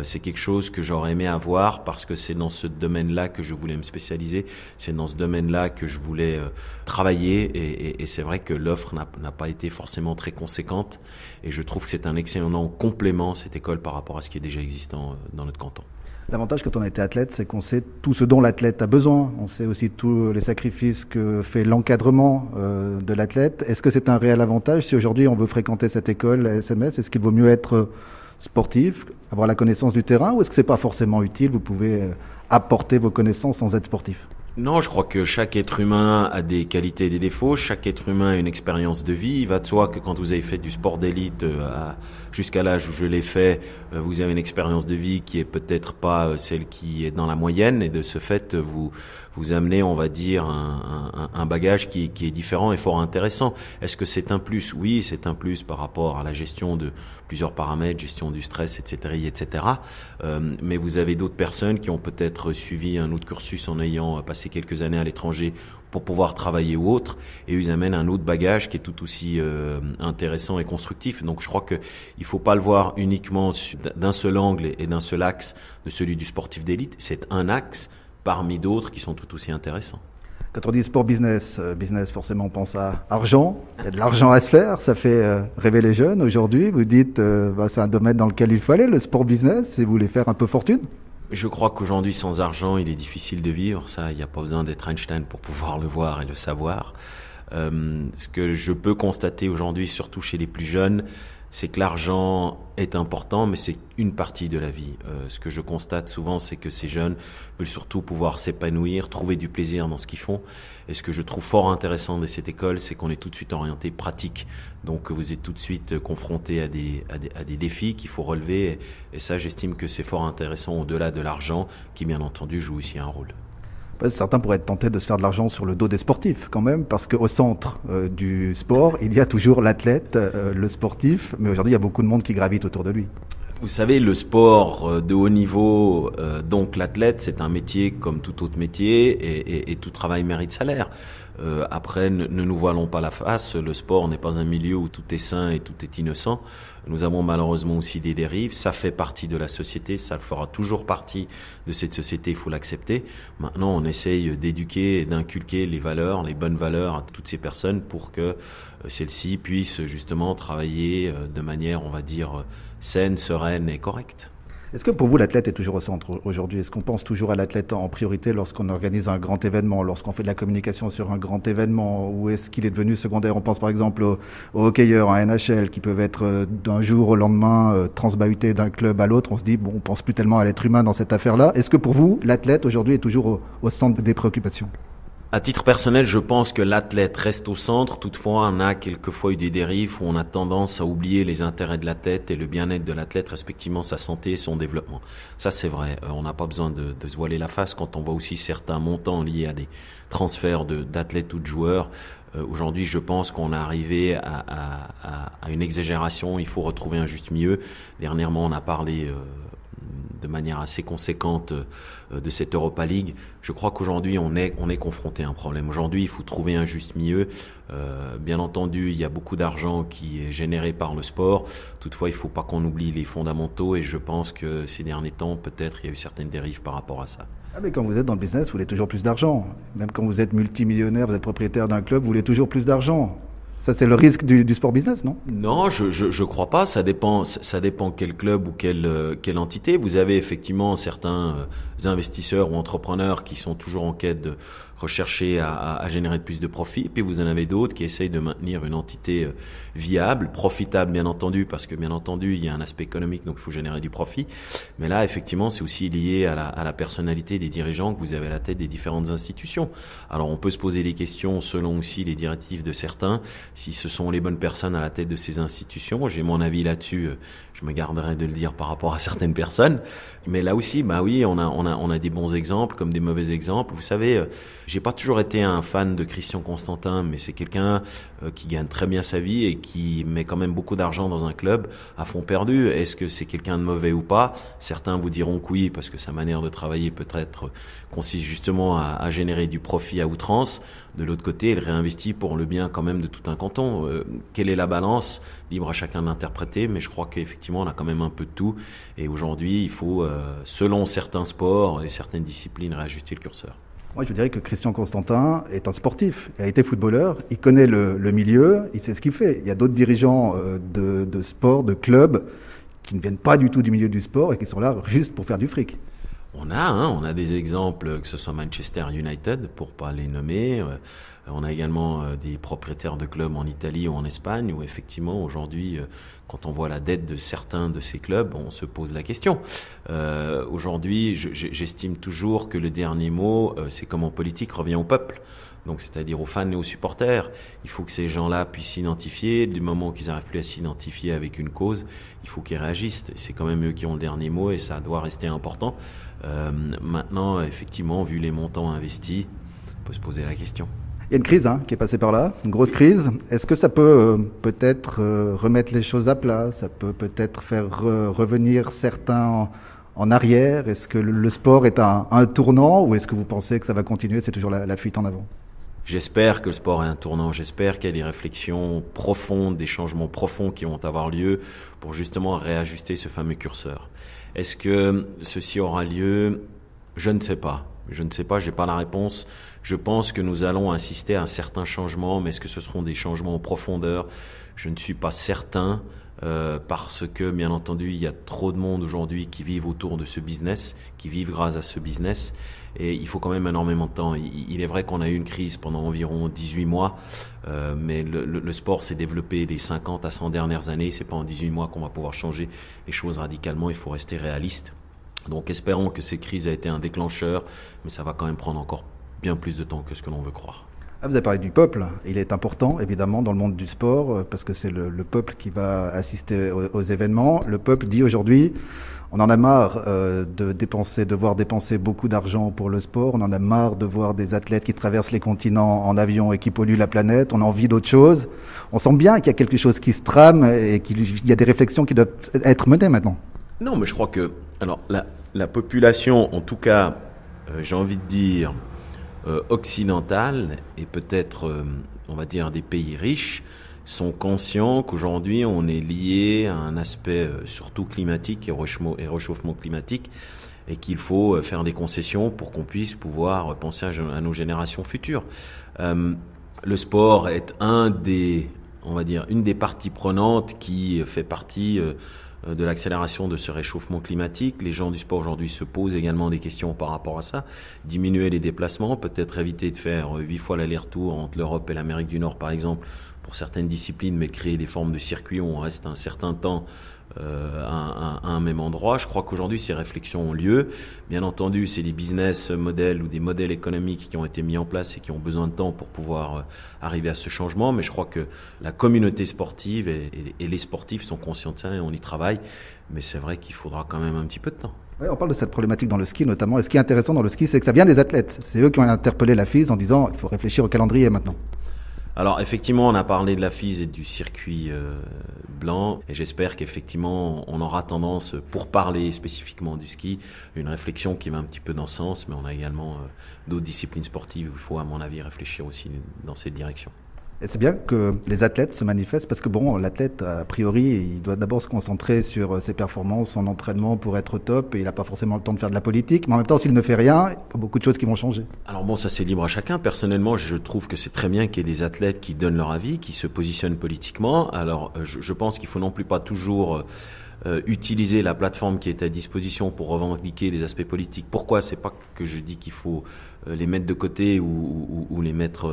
c'est quelque chose que j'aurais aimé avoir parce que c'est dans ce domaine-là que je voulais me spécialiser, c'est dans ce domaine-là que je voulais travailler et c'est vrai que l'offre n'a pas été forcément très conséquente et je trouve que c'est un excellent complément, cette école, par rapport à ce qui est déjà existant dans notre canton. L'avantage quand on a été athlète, c'est qu'on sait tout ce dont l'athlète a besoin. On sait aussi tous les sacrifices que fait l'encadrement de l'athlète. Est-ce que c'est un réel avantage si aujourd'hui on veut fréquenter cette école SMS? Est-ce qu'il vaut mieux être sportif, avoir la connaissance du terrain, ou est-ce que c'est pas forcément utile? Vous pouvez apporter vos connaissances sans être sportif. Non, je crois que chaque être humain a des qualités et des défauts. Chaque être humain a une expérience de vie. Il va de soi que quand vous avez fait du sport d'élite jusqu'à l'âge où je l'ai fait, vous avez une expérience de vie qui est peut-être pas celle qui est dans la moyenne. Et de ce fait, vous amenez, on va dire, un bagage qui est différent et fort intéressant. Est-ce que c'est un plus? Oui, c'est un plus par rapport à la gestion de plusieurs paramètres, gestion du stress, etc. Mais vous avez d'autres personnes qui ont peut-être suivi un autre cursus en ayant passé quelques années à l'étranger pour pouvoir travailler ou autre, et ils amènent un autre bagage qui est tout aussi intéressant et constructif. Donc je crois que il faut pas le voir uniquement d'un seul angle et d'un seul axe de celui du sportif d'élite. C'est un axe parmi d'autres qui sont tout aussi intéressants. Quand on dit sport business, forcément on pense à argent. Il y a de l'argent à se faire, ça fait rêver les jeunes aujourd'hui. Vous dites c'est un domaine dans lequel il faut aller, le sport business, si vous voulez faire un peu fortune. Je crois qu'aujourd'hui, sans argent, il est difficile de vivre. Ça, il n'y a pas besoin d'être Einstein pour pouvoir le voir et le savoir. Ce que je peux constater aujourd'hui, surtout chez les plus jeunes, c'est que l'argent est important, mais c'est une partie de la vie. Ce que je constate souvent, c'est que ces jeunes veulent surtout pouvoir s'épanouir, trouver du plaisir dans ce qu'ils font. Et ce que je trouve fort intéressant de cette école, c'est qu'on est tout de suite orienté pratique. Donc vous êtes tout de suite confronté à des défis qu'il faut relever. Et ça, j'estime que c'est fort intéressant au-delà de l'argent, qui bien entendu joue aussi un rôle. Certains pourraient être tentés de se faire de l'argent sur le dos des sportifs quand même, parce qu'au centre du sport, il y a toujours l'athlète, le sportif, mais aujourd'hui il y a beaucoup de monde qui gravite autour de lui. Vous savez, le sport de haut niveau, donc l'athlète, c'est un métier comme tout autre métier et tout travail mérite salaire. Après, ne nous voilons pas la face, le sport n'est pas un milieu où tout est sain et tout est innocent. Nous avons malheureusement aussi des dérives, ça fait partie de la société, ça fera toujours partie de cette société, il faut l'accepter. Maintenant, on essaye d'éduquer et d'inculquer les valeurs, les bonnes valeurs à toutes ces personnes pour que celles-ci puissent justement travailler de manière, on va dire, saine, sereine et correcte. Est-ce que pour vous l'athlète est toujours au centre aujourd'hui? Est-ce qu'on pense toujours à l'athlète en priorité lorsqu'on organise un grand événement, lorsqu'on fait de la communication sur un grand événement, ou est-ce qu'il est devenu secondaire? On pense par exemple aux hockeyeurs en NHL qui peuvent être d'un jour au lendemain transbahutés d'un club à l'autre. On se dit bon, on pense plus tellement à l'être humain dans cette affaire-là. Est-ce que pour vous l'athlète aujourd'hui est toujours au centre des préoccupations? À titre personnel, je pense que l'athlète reste au centre. Toutefois, on a quelquefois eu des dérives où on a tendance à oublier les intérêts de l'athlète et le bien-être de l'athlète, respectivement sa santé et son développement. Ça, c'est vrai. On n'a pas besoin de se voiler la face quand on voit aussi certains montants liés à des transferts d'athlètes ou de joueurs. Aujourd'hui, je pense qu'on est arrivé à une exagération. Il faut retrouver un juste milieu. Dernièrement, on a parlé de manière assez conséquente de cette Europa League. Je crois qu'aujourd'hui, on est confronté à un problème. Aujourd'hui, il faut trouver un juste milieu. Bien entendu, il y a beaucoup d'argent qui est généré par le sport. Toutefois, il ne faut pas qu'on oublie les fondamentaux et je pense que ces derniers temps, peut-être, il y a eu certaines dérives par rapport à ça. Ah, mais quand vous êtes dans le business, vous voulez toujours plus d'argent. Même quand vous êtes multimillionnaire, vous êtes propriétaire d'un club, vous voulez toujours plus d'argent. Ça, c'est le risque du sport business, non? Non, je crois pas. Ça dépend quel club ou quelle entité. Vous avez effectivement certains investisseurs ou entrepreneurs qui sont toujours en quête de rechercher à générer plus de profit. Et puis vous en avez d'autres qui essayent de maintenir une entité viable, profitable bien entendu, parce que bien entendu il y a un aspect économique, donc il faut générer du profit. Mais là effectivement c'est aussi lié à la personnalité des dirigeants que vous avez à la tête des différentes institutions. Alors on peut se poser des questions selon aussi les directives de certains, si ce sont les bonnes personnes à la tête de ces institutions. J'ai mon avis là-dessus, je me garderai de le dire par rapport à certaines personnes. Mais là aussi, bah oui, on a des bons exemples comme des mauvais exemples. Vous savez, j'ai pas toujours été un fan de Christian Constantin, mais c'est quelqu'un qui gagne très bien sa vie et qui met quand même beaucoup d'argent dans un club à fond perdu. Est-ce que c'est quelqu'un de mauvais ou pas? Certains vous diront que oui, parce que sa manière de travailler peut-être consiste justement à générer du profit à outrance. De l'autre côté, il réinvestit pour le bien quand même de tout un canton. Quelle est la balance? Libre à chacun d'interpréter, mais je crois qu'effectivement on a quand même un peu de tout. Et aujourd'hui, il faut, selon certains sports et certaines disciplines, réajuster le curseur. Moi, je dirais que Christian Constantin est un sportif. Il a été footballeur, il connaît le milieu, il sait ce qu'il fait. Il y a d'autres dirigeants de sport, de clubs, qui ne viennent pas du tout du milieu du sport et qui sont là juste pour faire du fric. On a des exemples, que ce soit Manchester United, pour pas les nommer. On a également des propriétaires de clubs en Italie ou en Espagne, où effectivement, aujourd'hui, quand on voit la dette de certains de ces clubs, on se pose la question. Aujourd'hui, j'estime toujours que le dernier mot, c'est comme en politique, revient au peuple. Donc, c'est-à-dire aux fans et aux supporters. Il faut que ces gens-là puissent s'identifier. Du moment qu'ils n'arrivent plus à s'identifier avec une cause, il faut qu'ils réagissent. C'est quand même eux qui ont le dernier mot et ça doit rester important. Maintenant, effectivement, vu les montants investis, on peut se poser la question. Il y a une crise qui est passée par là, une grosse crise. Est-ce que ça peut peut-être remettre les choses à plat? Ça peut peut-être faire revenir certains en arrière? Est-ce que le sport est à un tournant ou est-ce que vous pensez que ça va continuer? C'est toujours la fuite en avant? J'espère que le sport est un tournant. J'espère qu'il y a des réflexions profondes, des changements profonds qui vont avoir lieu pour justement réajuster ce fameux curseur. Est-ce que ceci aura lieu? Je ne sais pas. Je ne sais pas, je n'ai pas la réponse. Je pense que nous allons assister à un certain changement, mais est-ce que ce seront des changements en profondeur? Je ne suis pas certain, parce que, bien entendu, il y a trop de monde aujourd'hui qui vivent autour de ce business, qui vivent grâce à ce business, et il faut quand même énormément de temps. Il est vrai qu'on a eu une crise pendant environ 18 mois, mais le sport s'est développé les 50 à 100 dernières années. C'est pas en 18 mois qu'on va pouvoir changer les choses radicalement, il faut rester réaliste. Donc espérons que cette crise a été un déclencheur, mais ça va quand même prendre encore bien plus de temps que ce que l'on veut croire. Vous avez parlé du peuple. Il est important, évidemment, dans le monde du sport, parce que c'est le peuple qui va assister aux événements. Le peuple dit aujourd'hui, on en a marre de voir dépenser beaucoup d'argent pour le sport. On en a marre de voir des athlètes qui traversent les continents en avion et qui polluent la planète. On a envie d'autre chose. On sent bien qu'il y a quelque chose qui se trame et qu'il y a des réflexions qui doivent être menées maintenant. Non, mais je crois que alors la population, en tout cas, j'ai envie de dire occidentale et peut-être, on va dire, des pays riches, sont conscients qu'aujourd'hui on est lié à un aspect surtout climatique et réchauffement climatique et qu'il faut faire des concessions pour qu'on puisse pouvoir penser à nos générations futures. Le sport est une des parties prenantes qui fait partie de l'accélération de ce réchauffement climatique. Les gens du sport aujourd'hui se posent également des questions par rapport à ça. Diminuer les déplacements, peut-être éviter de faire 8 fois l'aller-retour entre l'Europe et l'Amérique du Nord par exemple, pour certaines disciplines, mais de créer des formes de circuits où on reste un certain temps à un même endroit. Je crois qu'aujourd'hui, ces réflexions ont lieu. Bien entendu, c'est des business models ou des modèles économiques qui ont été mis en place et qui ont besoin de temps pour pouvoir arriver à ce changement. Mais je crois que la communauté sportive et les sportifs sont conscients de ça et on y travaille. Mais c'est vrai qu'il faudra quand même un petit peu de temps. Oui, on parle de cette problématique dans le ski notamment. Et ce qui est intéressant dans le ski, c'est que ça vient des athlètes. C'est eux qui ont interpellé la FIS en disant il faut réfléchir au calendrier maintenant. Alors effectivement, on a parlé de la FIS et du circuit blanc et j'espère qu'effectivement on aura tendance, pour parler spécifiquement du ski, une réflexion qui va un petit peu dans ce sens, mais on a également d'autres disciplines sportives où il faut à mon avis réfléchir aussi dans cette direction. Et c'est bien que les athlètes se manifestent parce que bon, l'athlète, a priori, il doit d'abord se concentrer sur ses performances, son entraînement pour être au top et il n'a pas forcément le temps de faire de la politique. Mais en même temps, s'il ne fait rien, il y a beaucoup de choses qui vont changer. Alors bon, ça c'est libre à chacun. Personnellement, je trouve que c'est très bien qu'il y ait des athlètes qui donnent leur avis, qui se positionnent politiquement. Alors je pense qu'il faut non plus pas toujours utiliser la plateforme qui est à disposition pour revendiquer des aspects politiques. Pourquoi ? C'est pas que je dis qu'il faut les mettre de côté ou les mettre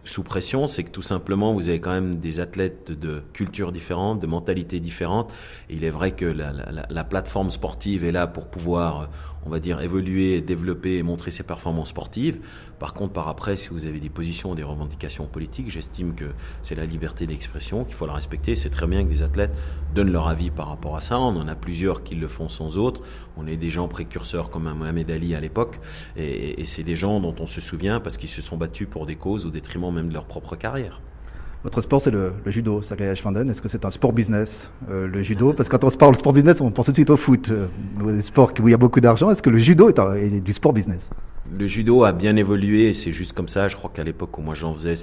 sous pression, c'est que tout simplement vous avez quand même des athlètes de cultures différentes, de mentalités différentes. Et il est vrai que la plateforme sportive est là pour pouvoir, on va dire, évoluer, développer et montrer ses performances sportives. Par contre, par après, si vous avez des positions, des revendications politiques, j'estime que c'est la liberté d'expression, qu'il faut la respecter. C'est très bien que des athlètes donnent leur avis par rapport à ça. On en a plusieurs qui le font sans autres. On est des gens précurseurs comme un Mohamed Ali à l'époque. Et c'est des gens dont on se souvient parce qu'ils se sont battus pour des causes au détriment même de leur propre carrière. Votre sport, c'est le judo, Sergei Ashfanden. Est-ce que c'est un sport business, le judo ? Parce que quand on parle de sport business, on pense tout de suite au foot, des sports où il y a beaucoup d'argent. Est-ce que le judo est du sport business ? Le judo a bien évolué et c'est juste comme ça. Je crois qu'à l'époque où moi j'en faisais,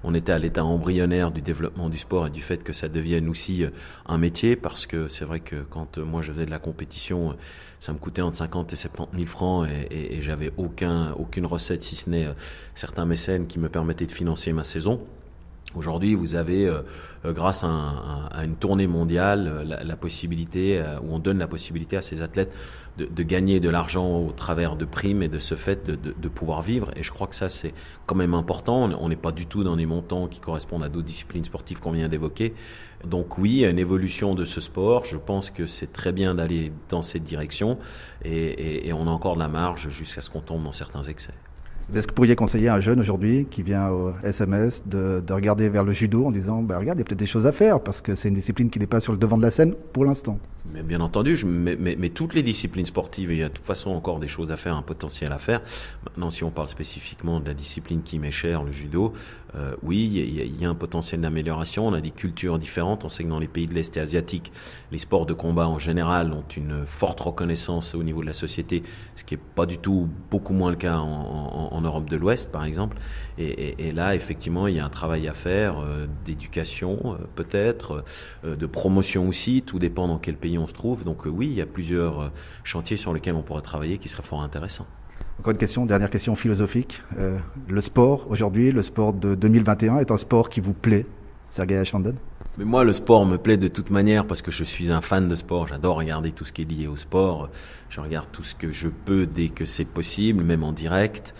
on était à l'état embryonnaire du développement du sport et du fait que ça devienne aussi un métier, parce que c'est vrai que quand moi je faisais de la compétition, ça me coûtait entre 50 et 70 000 francs et j'avais aucune recette si ce n'est certains mécènes qui me permettaient de financer ma saison. Aujourd'hui, vous avez, grâce à une tournée mondiale, la possibilité, où on donne la possibilité à ces athlètes de gagner de l'argent au travers de primes et de ce fait de pouvoir vivre. Et je crois que ça, c'est quand même important. On n'est pas du tout dans des montants qui correspondent à d'autres disciplines sportives qu'on vient d'évoquer. Donc oui, une évolution de ce sport. Je pense que c'est très bien d'aller dans cette direction et on a encore de la marge jusqu'à ce qu'on tombe dans certains excès. Est-ce que vous pourriez conseiller à un jeune aujourd'hui qui vient au SMS de regarder vers le judo en disant regarde, il y a peut-être des choses à faire parce que c'est une discipline qui n'est pas sur le devant de la scène pour l'instant? Mais bien entendu, mais toutes les disciplines sportives, il y a de toute façon encore des choses à faire, un potentiel à faire. Maintenant, si on parle spécifiquement de la discipline qui m'est chère, le judo, oui, il y a un potentiel d'amélioration. On a des cultures différentes. On sait que dans les pays de l'Est et asiatiques, les sports de combat en général ont une forte reconnaissance au niveau de la société, ce qui n'est pas du tout beaucoup moins le cas en Europe de l'Ouest, par exemple. Et là, effectivement, il y a un travail à faire d'éducation, peut-être, de promotion aussi. Tout dépend dans quel pays on se trouve. Donc oui, il y a plusieurs chantiers sur lesquels on pourrait travailler qui seraient fort intéressants. Encore une question, dernière question philosophique. Le sport, aujourd'hui, le sport de 2021 est un sport qui vous plaît, Sergei Ashfanden? Mais moi, le sport me plaît de toute manière parce que je suis un fan de sport. J'adore regarder tout ce qui est lié au sport. Je regarde tout ce que je peux dès que c'est possible, même en direct.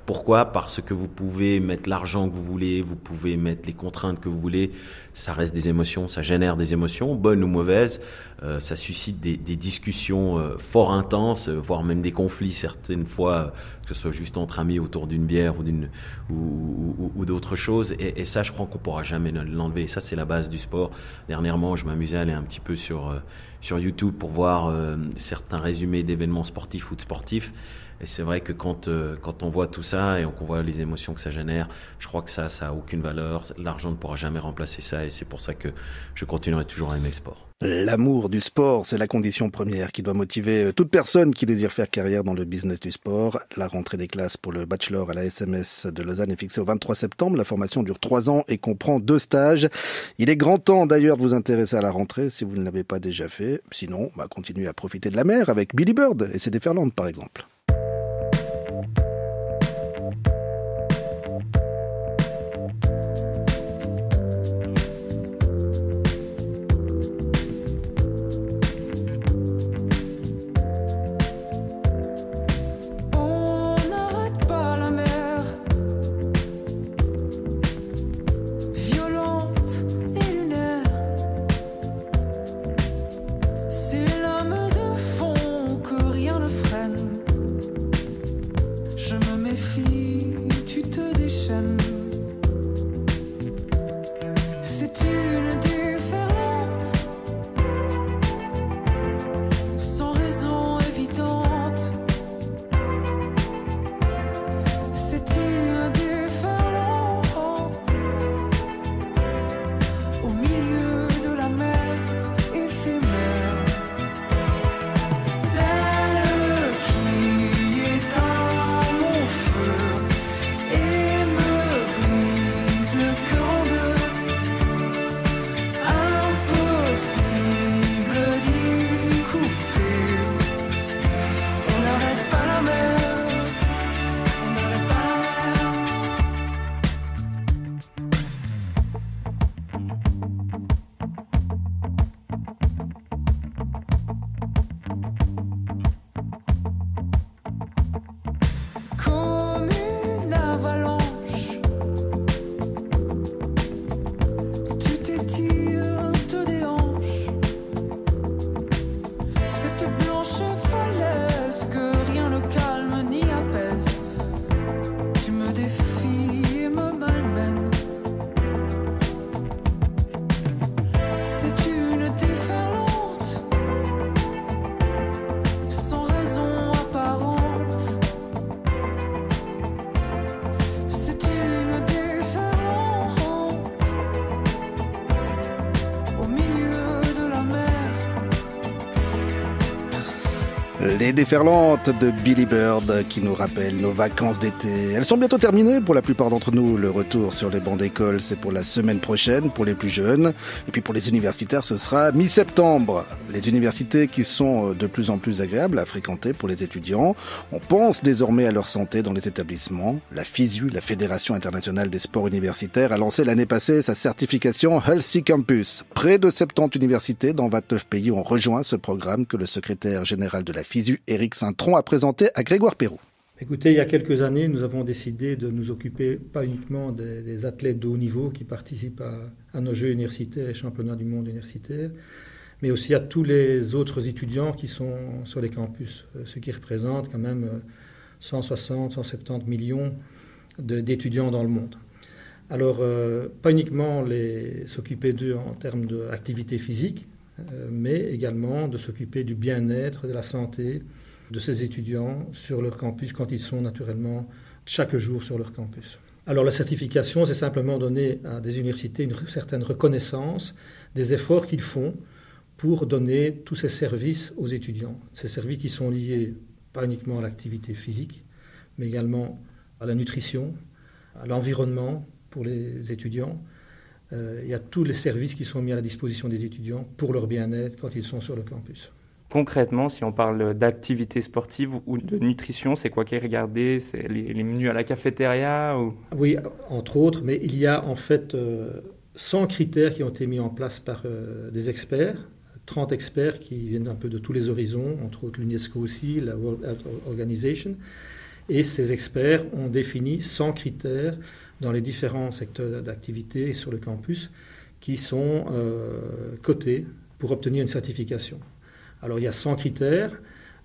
Pourquoi ? Parce que vous pouvez mettre l'argent que vous voulez, vous pouvez mettre les contraintes que vous voulez. Ça reste des émotions, ça génère des émotions, bonnes ou mauvaises. Ça suscite des discussions fort intenses, voire même des conflits certaines fois, que ce soit juste entre amis autour d'une bière ou d'autres choses. Et ça, je crois qu'on pourra jamais l'enlever. Et ça, c'est la base du sport. Dernièrement, je m'amusais à aller un petit peu sur YouTube pour voir certains résumés d'événements sportifs ou de sportifs. Et c'est vrai que quand on voit tout ça et qu'on voit les émotions que ça génère, je crois que ça a aucune valeur. L'argent ne pourra jamais remplacer ça et c'est pour ça que je continuerai toujours à aimer le sport. L'amour du sport, c'est la condition première qui doit motiver toute personne qui désire faire carrière dans le business du sport. La rentrée des classes pour le bachelor à la SMS de Lausanne est fixée au 23 septembre. La formation dure 3 ans et comprend 2 stages. Il est grand temps d'ailleurs de vous intéresser à la rentrée si vous ne l'avez pas déjà fait. Sinon, continuez à profiter de la mer avec Billy Bird et ses déferlantes par exemple. C'est une déferlante, sans raison évidente. C'est une déferlante, au milieu de la mer éphémère. Celle qui éteint mon feu et me brise le cœur en deux. Impossible d'y couper. On n'arrête pas la mer. On n'arrête pas la mer. Comme une avalanche, tu t'étires, te déhanches. Cette blanche falaise que rien ne calme ni apaise. Tu me défies et me malmènes. C'est une déferlante, sans raison apparente. C'est une déferlante, au milieu de la mer. Les déferlantes de Billy Bird qui nous rappellent nos vacances d'été. Elles sont bientôt terminées pour la plupart d'entre nous. Le retour sur les bancs d'école, c'est pour la semaine prochaine pour les plus jeunes. Et puis pour les universitaires, ce sera mi-septembre. Les universités qui sont de plus en plus agréables à fréquenter pour les étudiants. On pense désormais à leur santé dans les établissements. La FISU, la Fédération internationale des sports universitaires, a lancé l'année passée sa certification Healthy Campus. Près de 70 universités dans 29 pays ont rejoint ce programme que le secrétaire général de la FISU, Éric Saint-Tron, a présenté à Grégoire Perroux. Écoutez, il y a quelques années, nous avons décidé de nous occuper pas uniquement des athlètes de haut niveau qui participent à nos Jeux universitaires et championnats du monde universitaire, mais aussi à tous les autres étudiants qui sont sur les campus, ce qui représente quand même 160, 170 millions d'étudiants dans le monde. Alors, pas uniquement s'occuper d'eux en termes d'activité physique, mais également de s'occuper du bien-être, de la santé de ces étudiants sur leur campus quand ils sont naturellement chaque jour sur leur campus. Alors la certification, c'est simplement donner à des universités une certaine reconnaissance des efforts qu'ils font pour donner tous ces services aux étudiants. Ces services qui sont liés pas uniquement à l'activité physique, mais également à la nutrition, à l'environnement pour les étudiants. Il y a tous les services qui sont mis à la disposition des étudiants pour leur bien-être quand ils sont sur le campus. Concrètement, si on parle d'activité sportive ou de nutrition, c'est quoi qui est regardé? C'est les menus à la cafétéria ou... Oui, entre autres, mais il y a en fait 100 critères qui ont été mis en place par des experts, 30 experts qui viennent un peu de tous les horizons, entre autres l'UNESCO aussi, la World Health Organization. Et ces experts ont défini 100 critères dans les différents secteurs d'activité sur le campus qui sont cotés pour obtenir une certification. Alors il y a 100 critères,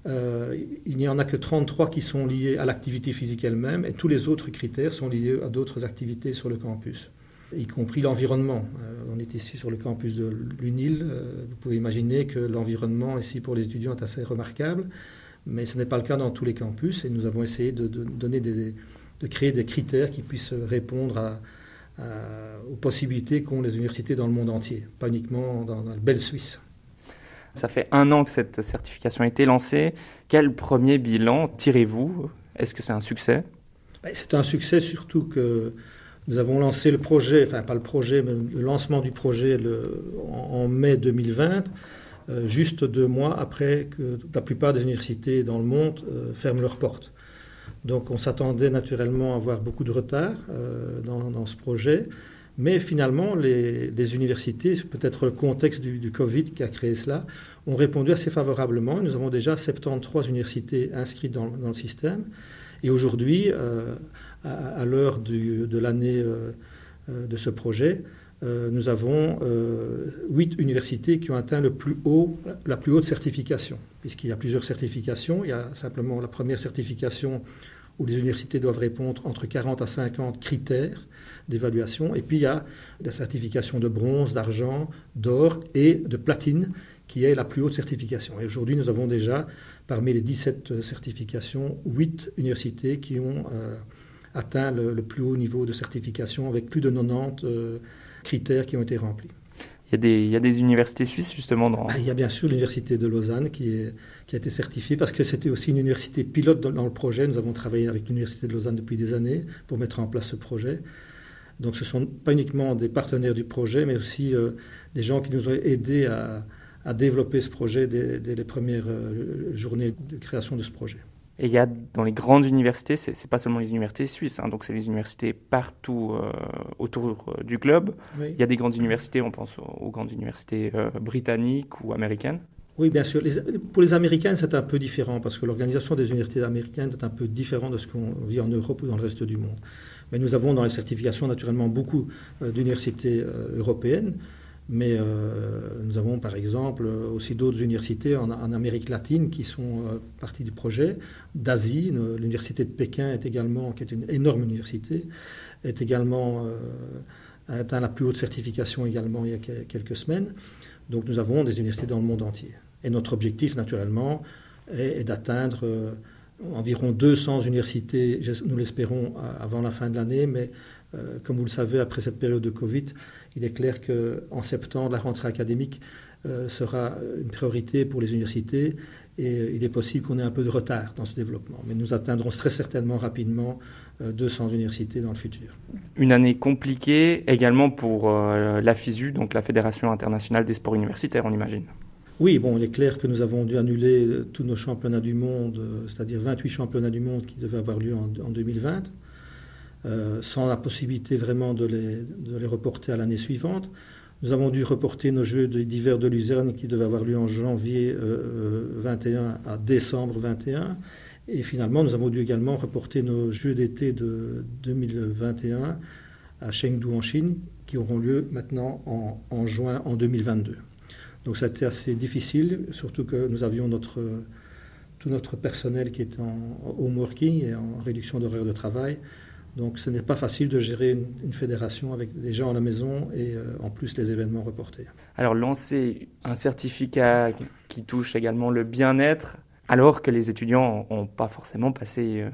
il n'y en a que 33 qui sont liés à l'activité physique elle-même et tous les autres critères sont liés à d'autres activités sur le campus, y compris l'environnement. On est ici sur le campus de l'UNIL, vous pouvez imaginer que l'environnement ici pour les étudiants est assez remarquable, mais ce n'est pas le cas dans tous les campus et nous avons essayé de créer des critères qui puissent répondre aux possibilités qu'ont les universités dans le monde entier, pas uniquement dans la belle Suisse. Ça fait 1 an que cette certification a été lancée. Quel premier bilan tirez-vous? Est-ce que c'est un succès? C'est un succès surtout que nous avons lancé le projet, enfin pas le projet, mais le lancement du projet en mai 2020, juste 2 mois après que la plupart des universités dans le monde ferment leurs portes. Donc on s'attendait naturellement à avoir beaucoup de retard dans ce projet. Mais finalement, les universités, peut-être le contexte du Covid qui a créé cela, ont répondu assez favorablement. Nous avons déjà 73 universités inscrites dans le système. Et aujourd'hui, à l'heure de l'année de ce projet, nous avons 8 universités qui ont atteint la plus haute certification. Puisqu'il y a plusieurs certifications. Il y a simplement la première certification où les universités doivent répondre entre 40 à 50 critères d'évaluation. Et puis il y a la certification de bronze, d'argent, d'or et de platine, qui est la plus haute certification. Et aujourd'hui, nous avons déjà, parmi les 17 certifications, 8 universités qui ont atteint le plus haut niveau de certification avec plus de 90 critères qui ont été remplis. Il y a des universités suisses justement dans... Il y a bien sûr l'université de Lausanne qui a été certifiée parce que c'était aussi une université pilote dans le projet. Nous avons travaillé avec l'université de Lausanne depuis des années pour mettre en place ce projet. Donc ce ne sont pas uniquement des partenaires du projet, mais aussi des gens qui nous ont aidés à développer ce projet dès les premières journées de création de ce projet. Et il y a dans les grandes universités, c'est pas seulement les universités suisses, hein, donc c'est les universités partout autour du globe. Oui. Il y a des grandes universités, on pense aux grandes universités britanniques ou américaines. Oui, bien sûr. Pour les Américaines, c'est un peu différent parce que l'organisation des universités américaines est un peu différente de ce qu'on vit en Europe ou dans le reste du monde. Mais nous avons dans les certifications naturellement beaucoup d'universités européennes. Mais nous avons par exemple aussi d'autres universités en Amérique latine qui sont partie du projet. D'Asie, l'université de Pékin est également, qui est une énorme université, est également a atteint la plus haute certification également il y a quelques semaines. Donc nous avons des universités dans le monde entier. Et notre objectif naturellement est d'atteindre environ 200 universités, nous l'espérons avant la fin de l'année, mais comme vous le savez, après cette période de Covid, il est clair qu'en septembre, la rentrée académique sera une priorité pour les universités et il est possible qu'on ait un peu de retard dans ce développement. Mais nous atteindrons très certainement rapidement 200 universités dans le futur. Une année compliquée également pour la FISU, donc la Fédération internationale des sports universitaires, on imagine. Oui, bon, il est clair que nous avons dû annuler tous nos championnats du monde, c'est-à-dire 28 championnats du monde qui devaient avoir lieu en 2020. Sans la possibilité vraiment de les reporter à l'année suivante. Nous avons dû reporter nos Jeux d'hiver de Luzerne qui devaient avoir lieu en janvier 21 à décembre 21. Et finalement, nous avons dû également reporter nos Jeux d'été de 2021 à Chengdu en Chine qui auront lieu maintenant en juin en 2022. Donc ça a été assez difficile, surtout que nous avions tout notre personnel qui est en home working et en réduction d'horaire de travail. Donc ce n'est pas facile de gérer une fédération avec des gens à la maison et en plus les événements reportés. Alors lancer un certificat qui touche également le bien-être, alors que les étudiants n'ont pas forcément passé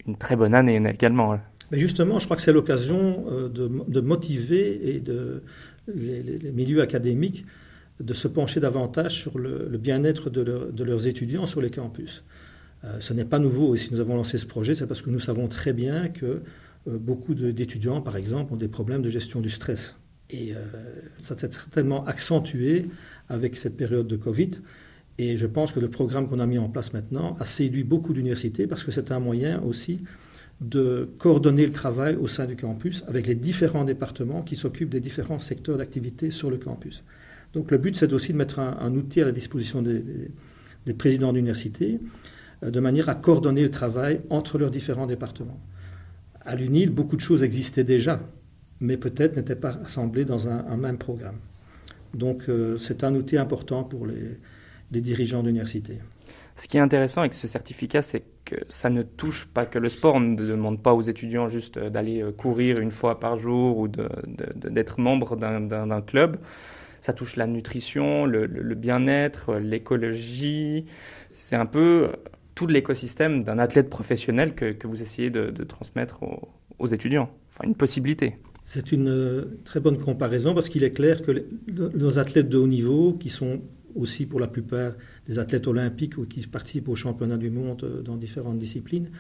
une très bonne année également. Mais justement, je crois que c'est l'occasion de motiver et les milieux académiques de se pencher davantage sur le bien-être de leurs étudiants sur les campus. Ce n'est pas nouveau, et si nous avons lancé ce projet, c'est parce que nous savons très bien que beaucoup d'étudiants, par exemple, ont des problèmes de gestion du stress. Et ça s'est certainement accentué avec cette période de Covid. Et je pense que le programme qu'on a mis en place maintenant a séduit beaucoup d'universités parce que c'est un moyen aussi de coordonner le travail au sein du campus avec les différents départements qui s'occupent des différents secteurs d'activité sur le campus. Donc le but, c'est aussi de mettre un outil à la disposition des présidents d'université de manière à coordonner le travail entre leurs différents départements. À l'UNIL, beaucoup de choses existaient déjà, mais peut-être n'étaient pas rassemblées dans un même programme. Donc c'est un outil important pour les dirigeants d'université. Ce qui est intéressant avec ce certificat, c'est que ça ne touche pas que le sport. On ne demande pas aux étudiants juste d'aller courir une fois par jour ou d'être membre d'un club. Ça touche la nutrition, le bien-être, l'écologie. C'est un peu tout l'écosystème d'un athlète professionnel que vous essayez de transmettre aux étudiants. Enfin, une possibilité. C'est une très bonne comparaison parce qu'il est clair que nos athlètes de haut niveau, qui sont aussi pour la plupart des athlètes olympiques ou qui participent aux championnats du monde dans différentes disciplines,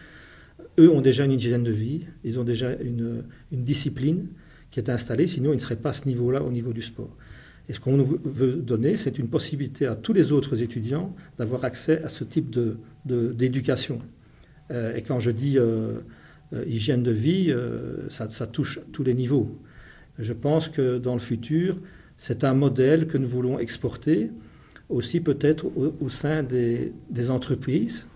eux ont déjà une hygiène de vie, ils ont déjà une discipline qui est installée, sinon ils ne seraient pas à ce niveau-là au niveau du sport. Et ce qu'on veut donner, c'est une possibilité à tous les autres étudiants d'avoir accès à ce type d'éducation. Et quand je dis hygiène de vie, ça touche tous les niveaux. Je pense que dans le futur, c'est un modèle que nous voulons exporter aussi peut-être au sein des entreprises,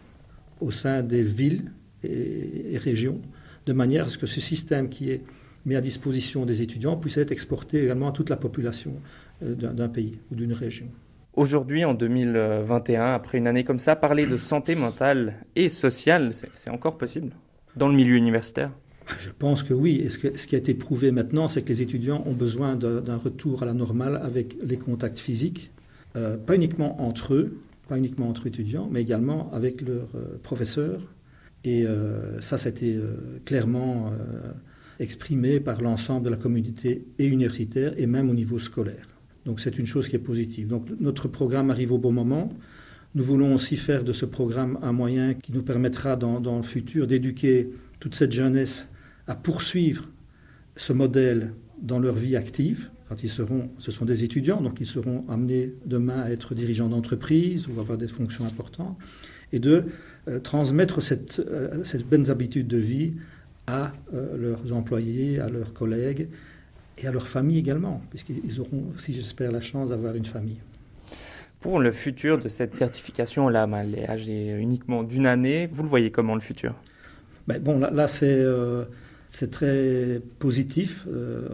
au sein des villes et régions, de manière à ce que ce système qui est mis à disposition des étudiants puisse être exporté également à toute la population d'un pays ou d'une région. Aujourd'hui, en 2021, après une année comme ça, parler de santé mentale et sociale, c'est encore possible dans le milieu universitaire? Je pense que oui. Et ce qui a été prouvé maintenant, c'est que les étudiants ont besoin d'un retour à la normale avec les contacts physiques, pas uniquement entre eux, pas uniquement entre étudiants, mais également avec leurs professeurs. Et ça a été clairement exprimé par l'ensemble de la communauté et universitaire et même au niveau scolaire. Donc c'est une chose qui est positive. Donc notre programme arrive au bon moment. Nous voulons aussi faire de ce programme un moyen qui nous permettra dans le futur d'éduquer toute cette jeunesse à poursuivre ce modèle dans leur vie active. Quand ce sont des étudiants, donc ils seront amenés demain à être dirigeants d'entreprise ou avoir des fonctions importantes, et de transmettre cette bonne habitude de vie à leurs employés, à leurs collègues et à leur famille également, puisqu'ils auront, si j'espère, la chance d'avoir une famille. Pour le futur de cette certification-là, elle est âgée uniquement d'une année. Vous le voyez comment, le futur ? Bon, là c'est très positif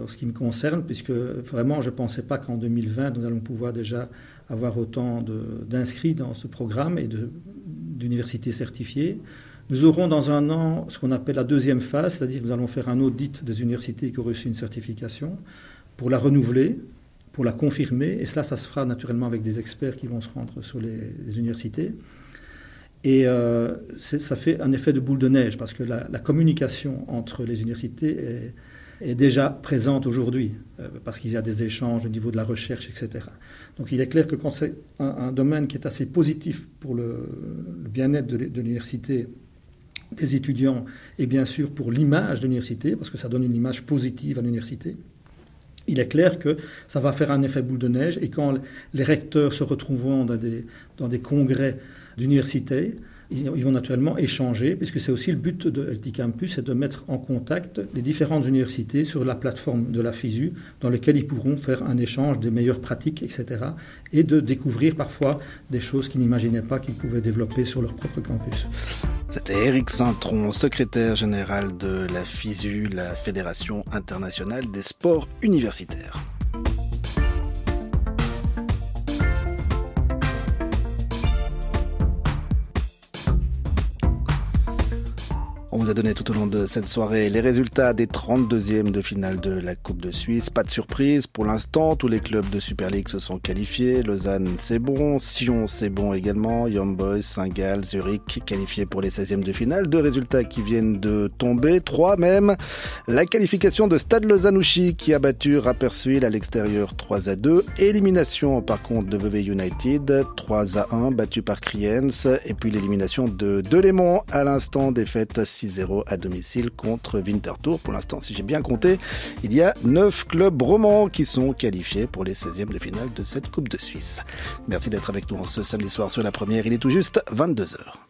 en ce qui me concerne, puisque vraiment, je ne pensais pas qu'en 2020, nous allons pouvoir déjà avoir autant d'inscrits dans ce programme et d'universités certifiées. Nous aurons dans un an ce qu'on appelle la deuxième phase, c'est-à-dire que nous allons faire un audit des universités qui ont reçu une certification pour la renouveler, pour la confirmer, et cela, ça se fera naturellement avec des experts qui vont se rendre sur les universités. Et ça fait un effet de boule de neige, parce que la communication entre les universités est déjà présente aujourd'hui, parce qu'il y a des échanges au niveau de la recherche, etc. Donc il est clair que quand c'est un domaine qui est assez positif pour le bien-être de l'université, des étudiants, et bien sûr pour l'image de l'université, parce que ça donne une image positive à l'université, il est clair que ça va faire un effet boule de neige, et quand les recteurs se retrouveront dans des congrès d'université, ils vont naturellement échanger, puisque c'est aussi le but de LT Campus, c'est de mettre en contact les différentes universités sur la plateforme de la FISU, dans laquelle ils pourront faire un échange des meilleures pratiques, etc., et de découvrir parfois des choses qu'ils n'imaginaient pas qu'ils pouvaient développer sur leur propre campus. C'était Éric Saintron, secrétaire général de la FISU, la Fédération internationale des sports universitaires. On vous a donné tout au long de cette soirée les résultats des 32e de finale de la Coupe de Suisse. Pas de surprise pour l'instant, tous les clubs de Super League se sont qualifiés. Lausanne, c'est bon. Sion, c'est bon également. Young Boys, Saint-Gall, Zurich, qualifiés pour les 16e de finale. 2 résultats qui viennent de tomber, 3 même. La qualification de Stade Lausanne-Ouchy qui a battu Rapperswil à l'extérieur 3-2. Élimination par contre de Vevey United, 3-1, battu par Kriens. Et puis l'élimination de Delémont à l'instant, défaite 6-0 à domicile contre Winterthur. Pour l'instant, si j'ai bien compté, il y a 9 clubs romans qui sont qualifiés pour les 16e de finale de cette Coupe de Suisse. Merci d'être avec nous en ce samedi soir sur La Première. Il est tout juste 22h.